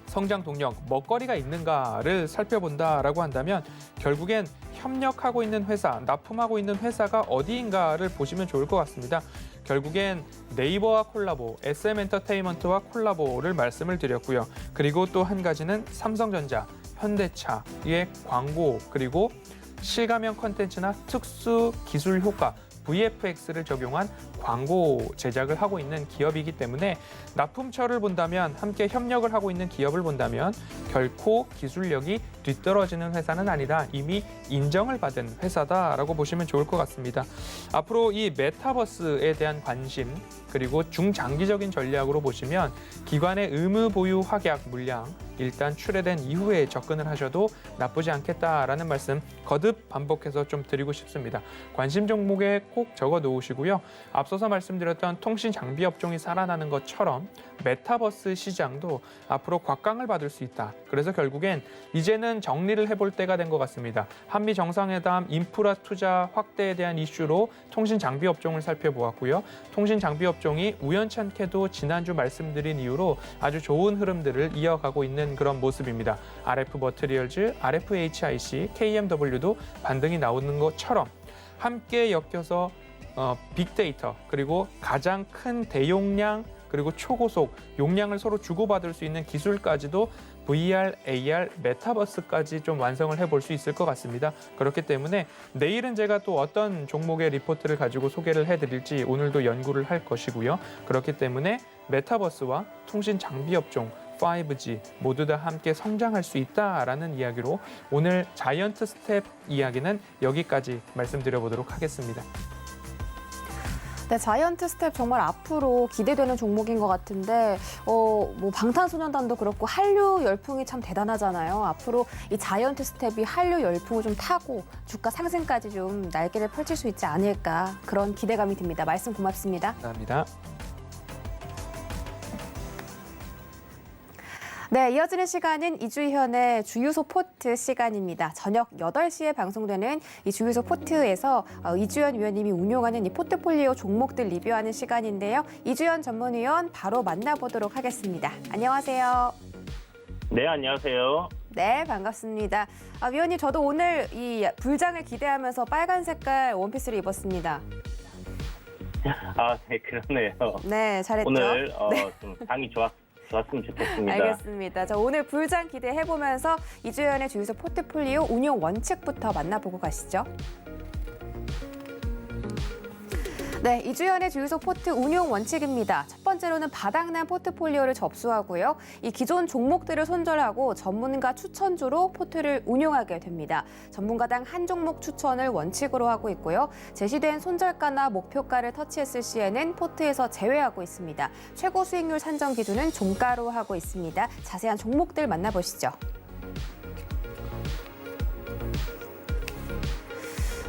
성장 동력, 먹거리가 있는가를 살펴본다라고 한다면 결국엔 협력하고 있는 회사, 납품하고 있는 회사가 어디인가를 보시면 좋을 것 같습니다. 결국엔 네이버와 콜라보, SM 엔터테인먼트와 콜라보를 말씀을 드렸고요. 그리고 또 한 가지는 삼성전자, 현대차의 광고 그리고 실감형 콘텐츠나 특수 기술 효과, VFX를 적용한 광고 제작을 하고 있는 기업이기 때문에 납품처를 본다면, 함께 협력을 하고 있는 기업을 본다면 결코 기술력이 뒤떨어지는 회사는 아니다. 이미 인정을 받은 회사다라고 보시면 좋을 것 같습니다. 앞으로 이 메타버스에 대한 관심, 그리고 중장기적인 전략으로 보시면 기관의 의무 보유 확약 물량 일단 출회된 이후에 접근을 하셔도 나쁘지 않겠다라는 말씀 거듭 반복해서 좀 드리고 싶습니다. 관심 종목에 꼭 적어 놓으시고요. 앞서서 말씀드렸던 통신 장비 업종이 살아나는 것처럼 메타버스 시장도 앞으로 곽강을 받을 수 있다. 그래서 결국엔 이제는 정리를 해볼 때가 된 것 같습니다. 한미 정상회담 인프라 투자 확대에 대한 이슈로 통신 장비 업종을 살펴보았고요. 통신 장비 업종이 우연찮게도 지난주 말씀드린 이유로 아주 좋은 흐름들을 이어가고 있는 그런 모습입니다. RF 머티리얼즈, RFHIC, KMW도 반등이 나오는 것처럼 함께 엮여서 빅데이터, 그리고 가장 큰 대용량, 그리고 초고속 용량을 서로 주고받을 수 있는 기술까지도 VR, AR, 메타버스까지 좀 완성을 해볼 수 있을 것 같습니다. 그렇기 때문에 내일은 제가 또 어떤 종목의 리포트를 가지고 소개를 해드릴지 오늘도 연구를 할 것이고요. 그렇기 때문에 메타버스와 통신 장비 업종, 5G 모두 다 함께 성장할 수 있다라는 이야기로 오늘 자이언트 스텝 이야기는 여기까지 말씀드려보도록 하겠습니다.
네, 자이언트 스텝 정말 앞으로 기대되는 종목인 것 같은데 뭐 방탄소년단도 그렇고 한류 열풍이 참 대단하잖아요. 앞으로 이 자이언트 스텝이 한류 열풍을 좀 타고 주가 상승까지 좀 날개를 펼칠 수 있지 않을까 그런 기대감이 듭니다. 말씀 고맙습니다.
감사합니다.
네, 이어지는 시간은 이주현의 주유소 포트 시간입니다. 저녁 8시에 방송되는 이 주유소 포트에서 이주현 위원님이 운용하는 이 포트폴리오 종목들 리뷰하는 시간인데요. 이주현 전문위원 바로 만나보도록 하겠습니다. 안녕하세요.
네, 안녕하세요.
네, 반갑습니다. 위원님, 저도 오늘 이 불장을 기대하면서 빨간 색깔 원피스를 입었습니다.
네, 그러네요.
네, 잘했죠?
오늘 좀 장이 좋았으면 좋겠습니다.
알겠습니다. 자, 오늘 불장 기대해보면서 이주연의 주유소 포트폴리오 운용 원칙부터 만나보고 가시죠. 네, 이주연의 주유소 포트 운용 원칙입니다. 첫 번째로는 바닥난 포트폴리오를 접수하고요. 이 기존 종목들을 손절하고 전문가 추천주로 포트를 운용하게 됩니다. 전문가당 한 종목 추천을 원칙으로 하고 있고요. 제시된 손절가나 목표가를 터치했을 시에는 포트에서 제외하고 있습니다. 최고 수익률 산정 기준은 종가로 하고 있습니다. 자세한 종목들 만나보시죠.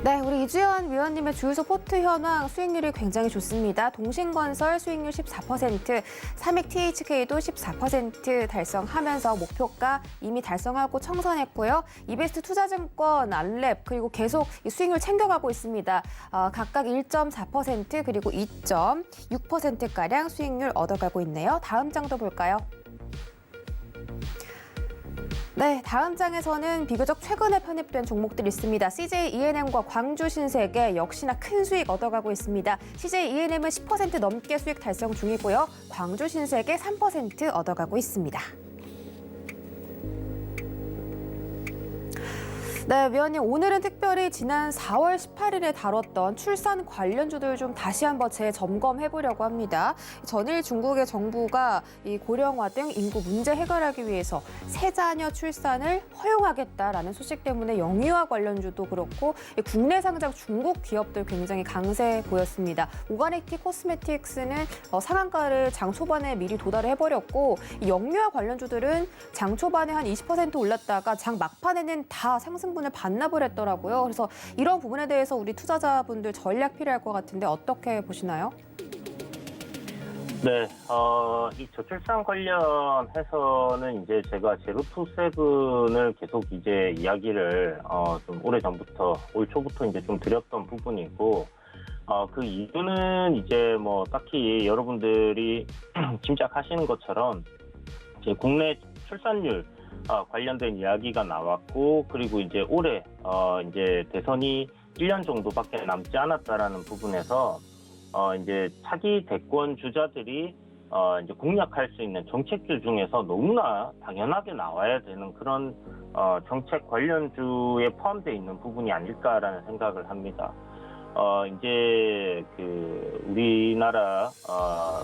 네, 우리 이주연 위원님의 주유소 포트 현황 수익률이 굉장히 좋습니다. 동신건설 수익률 14%, 삼익 THK도 14% 달성하면서 목표가 이미 달성하고 청산했고요. 이베스트 투자증권, 안랩 그리고 계속 이 수익률 챙겨가고 있습니다. 각각 1.4% 그리고 2.6%가량 수익률 얻어가고 있네요. 다음 장도 볼까요? 네, 다음 장에서는 비교적 최근에 편입된 종목들이 있습니다. CJ ENM과 광주 신세계 역시나 큰 수익 얻어가고 있습니다. CJ ENM은 10% 넘게 수익 달성 중이고요. 광주 신세계 3% 얻어가고 있습니다. 네, 위원님, 오늘은 특별히 지난 4월 18일에 다뤘던 출산 관련주들 좀 다시 한번 재점검해 보려고 합니다. 전일 중국의 정부가 이 고령화 등 인구 문제 해결하기 위해서 세자녀 출산을 허용하겠다라는 소식 때문에 영유아 관련주도 그렇고 국내 상장 중국 기업들 굉장히 강세 보였습니다. 오가닉티 코스메틱스는 상한가를 장 초반에 미리 도달을 해버렸고 이 영유아 관련주들은 장 초반에 한 20% 올랐다가 장 막판에는 다 상승분을 반납을 했더라고요. 그래서 이런 부분에 대해서 우리 투자자분들 전략 필요할 것 같은데 어떻게 보시나요?
네, 이 저출산 관련해서는 이제 제가 제로투세븐을 계속 이제 이야기를 좀 오래전부터 올 초부터 이제 좀 드렸던 부분이고 그 이유는 이제 뭐 딱히 여러분들이 짐작하시는 것처럼 이제 국내 출산율 관련된 이야기가 나왔고 그리고 이제 올해 이제 대선이 1년 정도밖에 남지 않았다라는 부분에서 이제 차기 대권 주자들이 이제 공략할 수 있는 정책들 중에서 너무나 당연하게 나와야 되는 그런 정책 관련주에 포함되어 있는 부분이 아닐까라는 생각을 합니다. 이제 우리나라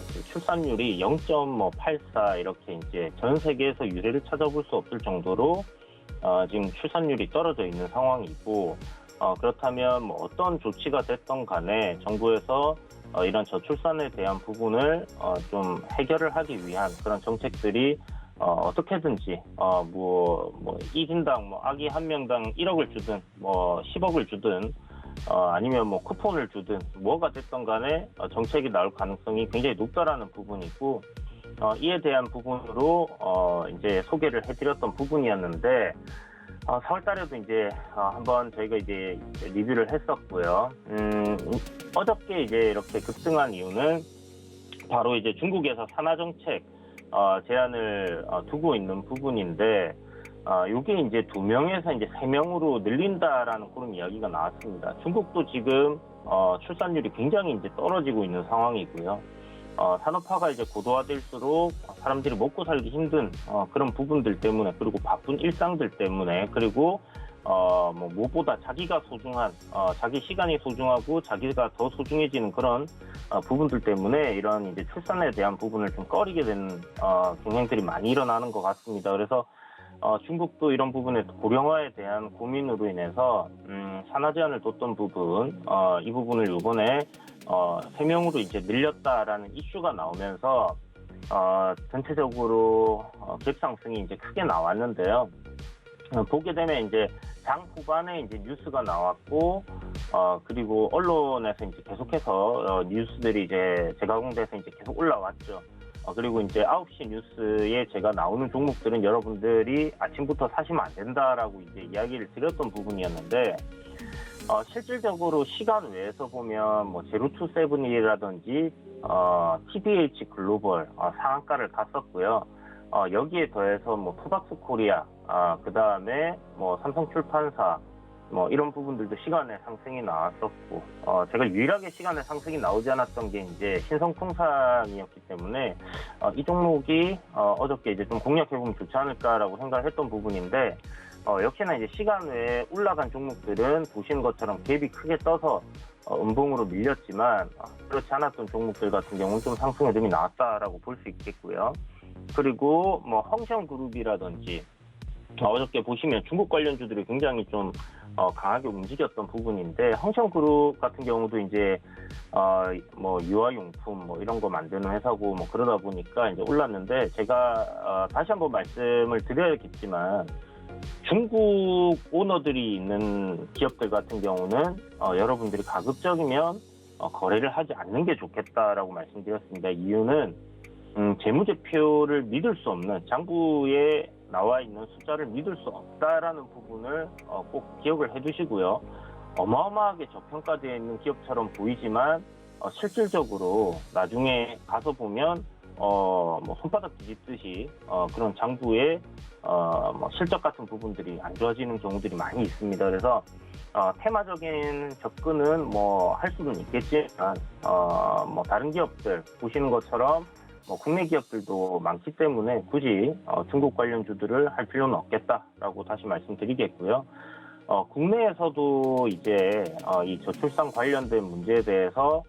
그 출산율이 0.84 이렇게 이제 전 세계에서 유례를 찾아볼 수 없을 정도로 지금 출산율이 떨어져 있는 상황이고, 그렇다면 뭐 어떤 조치가 됐던 간에 정부에서 이런 저출산에 대한 부분을 좀 해결을 하기 위한 그런 정책들이 어떻게든지 1인당 아기 한 명당 1억을 주든 10억을 주든 아니면 쿠폰을 주든 뭐가 됐던 간에 정책이 나올 가능성이 굉장히 높다라는 부분이고, 이에 대한 부분으로 이제 소개를 해드렸던 부분이었는데, 4월 달에도 이제 한번 저희가 이제 리뷰를 했었고요. 어저께 이제 이렇게 급등한 이유는 바로 이제 중국에서 산하 정책 제한을 두고 있는 부분인데, 이게 이제 2명에서 이제 3명으로 늘린다라는 그런 이야기가 나왔습니다. 중국도 지금 출산율이 굉장히 이제 떨어지고 있는 상황이고요. 산업화가 이제 고도화될수록 사람들이 먹고 살기 힘든 그런 부분들 때문에, 그리고 바쁜 일상들 때문에, 그리고 무엇보다 자기가 소중한 자기 시간이 소중하고 자기가 더 소중해지는 그런 부분들 때문에 이런 이제 출산에 대한 부분을 좀 꺼리게 되는 경향들이 많이 일어나는 것 같습니다. 그래서 중국도 이런 부분에 고령화에 대한 고민으로 인해서 산하 제한을 뒀던 부분, 이 부분을 이번에 3명으로 이제 늘렸다라는 이슈가 나오면서 전체적으로 갭 상승이 이제 크게 나왔는데요. 보게 되면 이제 장 후반에 이제 뉴스가 나왔고, 그리고 언론에서 이제 계속해서 뉴스들이 이제 재가공돼서 이제 계속 올라왔죠. 그리고 이제 9시 뉴스에 제가 나오는 종목들은 여러분들이 아침부터 사시면 안 된다라고 이제 이야기를 드렸던 부분이었는데, 실질적으로 시간 외에서 보면 제로투세븐이라든지 TBH 글로벌 상한가를 갔었고요. 여기에 더해서 토닥스 코리아, 그 다음에 삼성출판사, 이런 부분들도 시간에 상승이 나왔었고, 제가 유일하게 시간에 상승이 나오지 않았던 게 이제 신성통상이었기 때문에 이 종목이 어저께 이제 좀 공략해보면 좋지 않을까라고 생각을 했던 부분인데, 역시나 이제 시간 외에 올라간 종목들은 보시는 것처럼 갭이 크게 떠서 음봉으로 밀렸지만, 그렇지 않았던 종목들 같은 경우는 좀 상승 흐름이 나왔다라고 볼 수 있겠고요. 그리고 홍성그룹이라든지 어저께 보시면 중국 관련주들이 굉장히 좀 강하게 움직였던 부분인데, 홍성그룹 같은 경우도 이제 유아용품 이런 거 만드는 회사고 그러다 보니까 이제 올랐는데, 제가 다시 한번 말씀을 드려야겠지만, 중국 오너들이 있는 기업들 같은 경우는 여러분들이 가급적이면 거래를 하지 않는 게 좋겠다라고 말씀드렸습니다. 이유는 재무제표를 믿을 수 없는, 장부에 나와 있는 숫자를 믿을 수 없다라는 부분을 꼭 기억을 해두시고요. 어마어마하게 저평가되어 있는 기업처럼 보이지만 실질적으로 나중에 가서 보면 손바닥 뒤집듯이 그런 장부의 실적 같은 부분들이 안 좋아지는 경우들이 많이 있습니다. 그래서 테마적인 접근은 할 수는 있겠지만 다른 기업들 보시는 것처럼 국내 기업들도 많기 때문에 굳이 중국 관련주들을 할 필요는 없겠다라고 다시 말씀드리겠고요. 국내에서도 이제 이 저출산 관련된 문제에 대해서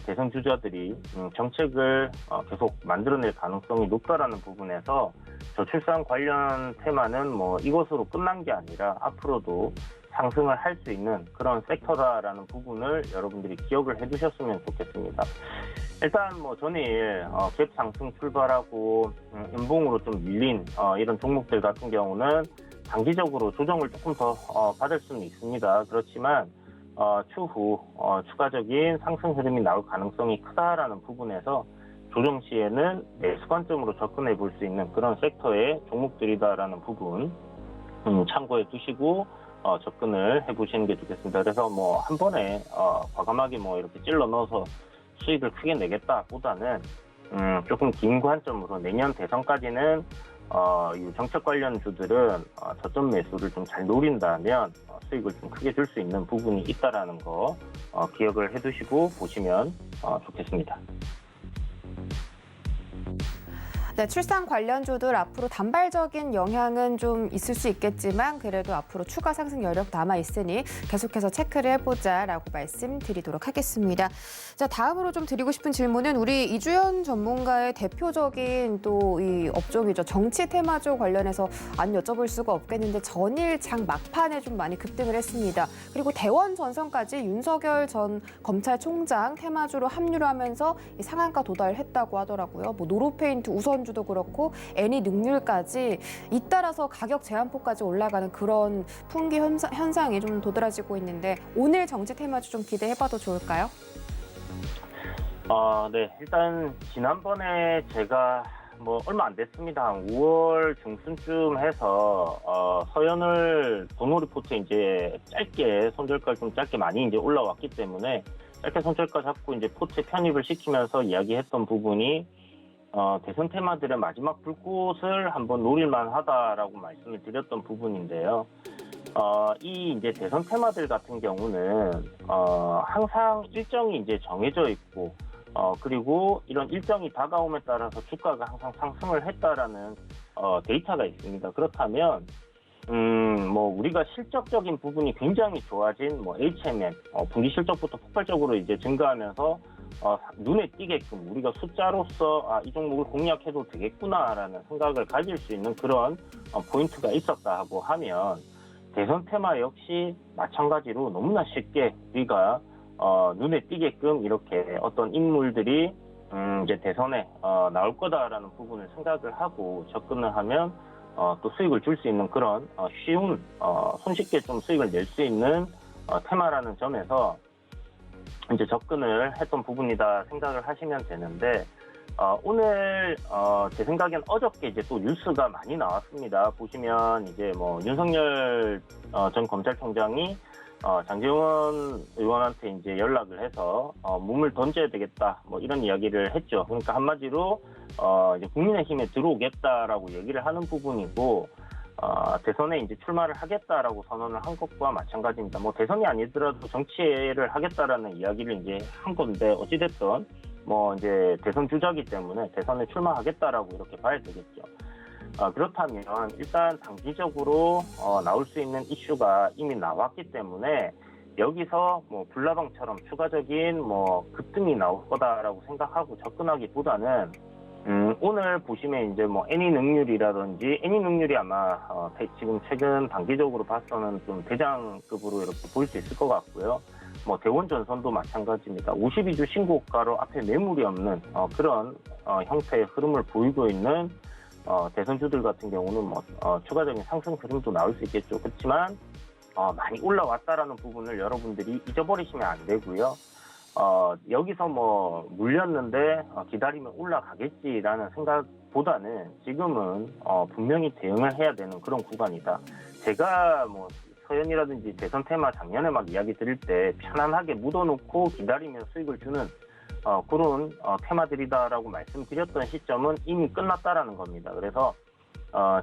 대선 주자들이 정책을 계속 만들어낼 가능성이 높다라는 부분에서 저출산 관련 테마는 이것으로 끝난 게 아니라 앞으로도 상승을 할 수 있는 그런 섹터다라는 부분을 여러분들이 기억을 해두셨으면 좋겠습니다. 일단 전일 갭 상승 출발하고 음봉으로 좀 밀린 이런 종목들 같은 경우는 단기적으로 조정을 조금 더 받을 수는 있습니다. 그렇지만 추후 추가적인 상승 흐름이 나올 가능성이 크다라는 부분에서 조정 시에는 매수 관점으로 접근해 볼 수 있는 그런 섹터의 종목들이다라는 부분 참고해 두시고 접근을 해보시는 게 좋겠습니다. 그래서 한 번에 과감하게 이렇게 찔러 넣어서 수익을 크게 내겠다 보다는 조금 긴 관점으로 내년 대선까지는 이 정책 관련주들은 저점 매수를 좀 잘 노린다면 수익을 좀 크게 줄 수 있는 부분이 있다라는 거 기억을 해두시고 보시면 좋겠습니다.
네, 출산 관련주들 앞으로 단발적인 영향은 좀 있을 수 있겠지만 그래도 앞으로 추가 상승 여력 남아 있으니 계속해서 체크를 해보자라고 말씀드리도록 하겠습니다. 자, 다음으로 좀 드리고 싶은 질문은 우리 이주연 전문가의 대표적인 또 이 업종이죠. 정치 테마주 관련해서 안 여쭤볼 수가 없겠는데 전일 장 막판에 좀 많이 급등을 했습니다. 그리고 대원 전선까지 윤석열 전 검찰총장 테마주로 합류를 하면서 이 상한가 도달했다고 하더라고요. 뭐 노로페인트 우선주도 그렇고 애니 능률까지 잇따라서 가격 제한폭까지 올라가는 그런 풍기 현상이 좀 도드라지고 있는데 오늘 정치 테마주 좀 기대해봐도 좋을까요?
네. 일단 지난번에 제가 뭐 얼마 안 됐습니다. 한 5월 중순쯤 해서 서현을 도노 리포트 이제 짧게 손절가 좀 짧게 많이 이제 올라왔기 때문에 짧게 손절가 잡고 이제 포트에 편입을 시키면서 이야기했던 부분이 대선 테마들의 마지막 불꽃을 한번 노릴만 하다라고 말씀을 드렸던 부분인데요. 이 이제 대선 테마들 같은 경우는 항상 일정이 이제 정해져 있고 그리고 이런 일정이 다가옴에 따라서 주가가 항상 상승을 했다라는 데이터가 있습니다. 그렇다면 뭐 우리가 실적적인 부분이 굉장히 좋아진 뭐 HMM 분기 실적부터 폭발적으로 이제 증가하면서 눈에 띄게끔 우리가 숫자로서 이 종목을 공략해도 되겠구나라는 생각을 가질 수 있는 그런 포인트가 있었다고 하면 대선 테마 역시 마찬가지로 너무나 쉽게 우리가 눈에 띄게끔 이렇게 어떤 인물들이 이제 대선에 나올 거다라는 부분을 생각을 하고 접근을 하면 또 수익을 줄 수 있는 그런 쉬운 손쉽게 좀 수익을 낼 수 있는 테마라는 점에서 이제 접근을 했던 부분이다 생각을 하시면 되는데 오늘 제 생각엔 어저께 이제 또 뉴스가 많이 나왔습니다. 보시면 이제 뭐 윤석열 전 검찰총장이 장제원 의원한테 이제 연락을 해서 몸을 던져야 되겠다 뭐 이런 이야기를 했죠. 그러니까 한마디로 이제 국민의힘에 들어오겠다라고 얘기를 하는 부분이고 대선에 이제 출마를 하겠다라고 선언을 한 것과 마찬가지입니다. 뭐 대선이 아니더라도 정치를 하겠다라는 이야기를 이제 한 건데 어찌됐든 뭐 이제 대선 주자기 때문에 대선에 출마하겠다라고 이렇게 봐야 되겠죠. 그렇다면 일단 단기적으로 나올 수 있는 이슈가 이미 나왔기 때문에 여기서 뭐 불나방처럼 추가적인 뭐 급등이 나올 거다라고 생각하고 접근하기보다는 오늘 보시면 이제 뭐 애니 능률이라든지 애니 능률이 아마 지금 최근 단기적으로 봐서는 좀 대장급으로 이렇게 보일 수 있을 것 같고요. 뭐 대원 전선도 마찬가지입니다. 52주 신고가로 앞에 매물이 없는 그런 형태의 흐름을 보이고 있는 대선주들 같은 경우는 뭐 추가적인 상승 흐름도 나올 수 있겠죠. 그렇지만 많이 올라왔다라는 부분을 여러분들이 잊어버리시면 안 되고요. 여기서 뭐 물렸는데 기다리면 올라가겠지라는 생각보다는 지금은 분명히 대응을 해야 되는 그런 구간이다. 제가 뭐 서현이라든지 대선 테마 작년에 막 이야기 드릴 때 편안하게 묻어놓고 기다리면 수익을 주는 그런 테마들이다라고 말씀드렸던 시점은 이미 끝났다라는 겁니다. 그래서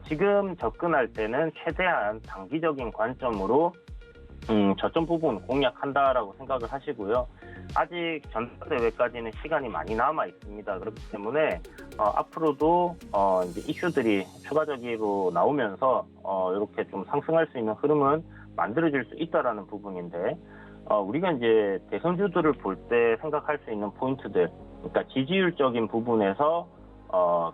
지금 접근할 때는 최대한 단기적인 관점으로 저점 부분 공략한다라고 생각을 하시고요. 아직 전당대회까지는 시간이 많이 남아 있습니다. 그렇기 때문에 앞으로도 이제 이슈들이 추가적으로 나오면서 이렇게 좀 상승할 수 있는 흐름은 만들어질 수 있다라는 부분인데 우리가 이제 대선주들을 볼 때 생각할 수 있는 포인트들, 그러니까 지지율적인 부분에서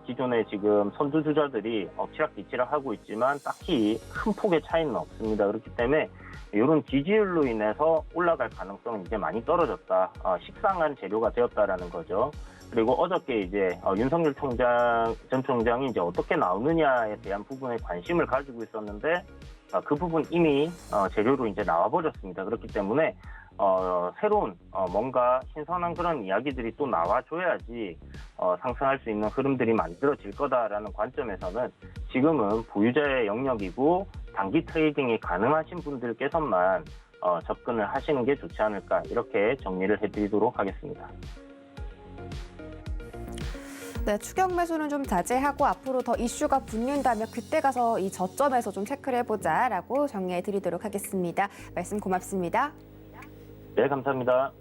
기존에 지금 선두주자들이 엎치락뒤치락 하고 있지만 딱히 큰 폭의 차이는 없습니다. 그렇기 때문에 이런 지지율로 인해서 올라갈 가능성은 이제 많이 떨어졌다. 식상한 재료가 되었다라는 거죠. 그리고 어저께 이제 윤석열 전 총장이 이제 어떻게 나오느냐에 대한 부분에 관심을 가지고 있었는데 그 부분 이미 재료로 이제 나와버렸습니다. 그렇기 때문에 새로운 뭔가 신선한 그런 이야기들이 또 나와줘야지 상승할 수 있는 흐름들이 만들어질 거다라는 관점에서는 지금은 보유자의 영역이고 단기 트레이딩이 가능하신 분들께서만 접근을 하시는 게 좋지 않을까 이렇게 정리를 해드리도록 하겠습니다.
네, 추격 매수는 좀 자제하고 앞으로 더 이슈가 붙는다면 그때 가서 이 저점에서 좀 체크를 해보자라고 정리해 드리도록 하겠습니다. 말씀 고맙습니다.
네, 감사합니다.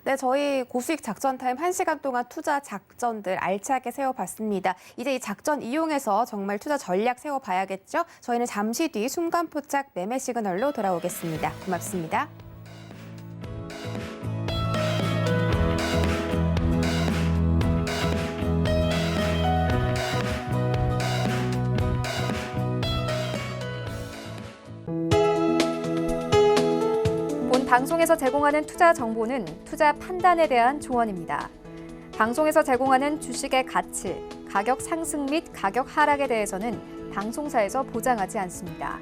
네, 저희 고수익 작전 타임 1시간 동안 투자 작전들 알차게 세워봤습니다. 이제 이 작전 이용해서 정말 투자 전략 세워봐야겠죠? 저희는 잠시 뒤 순간포착 매매 시그널로 돌아오겠습니다. 고맙습니다.
본 방송에서 제공하는 투자 정보는 투자 판단에 대한 조언입니다. 방송에서 제공하는 주식의 가치, 가격 상승 및 가격 하락에 대해서는 방송사에서 보장하지 않습니다.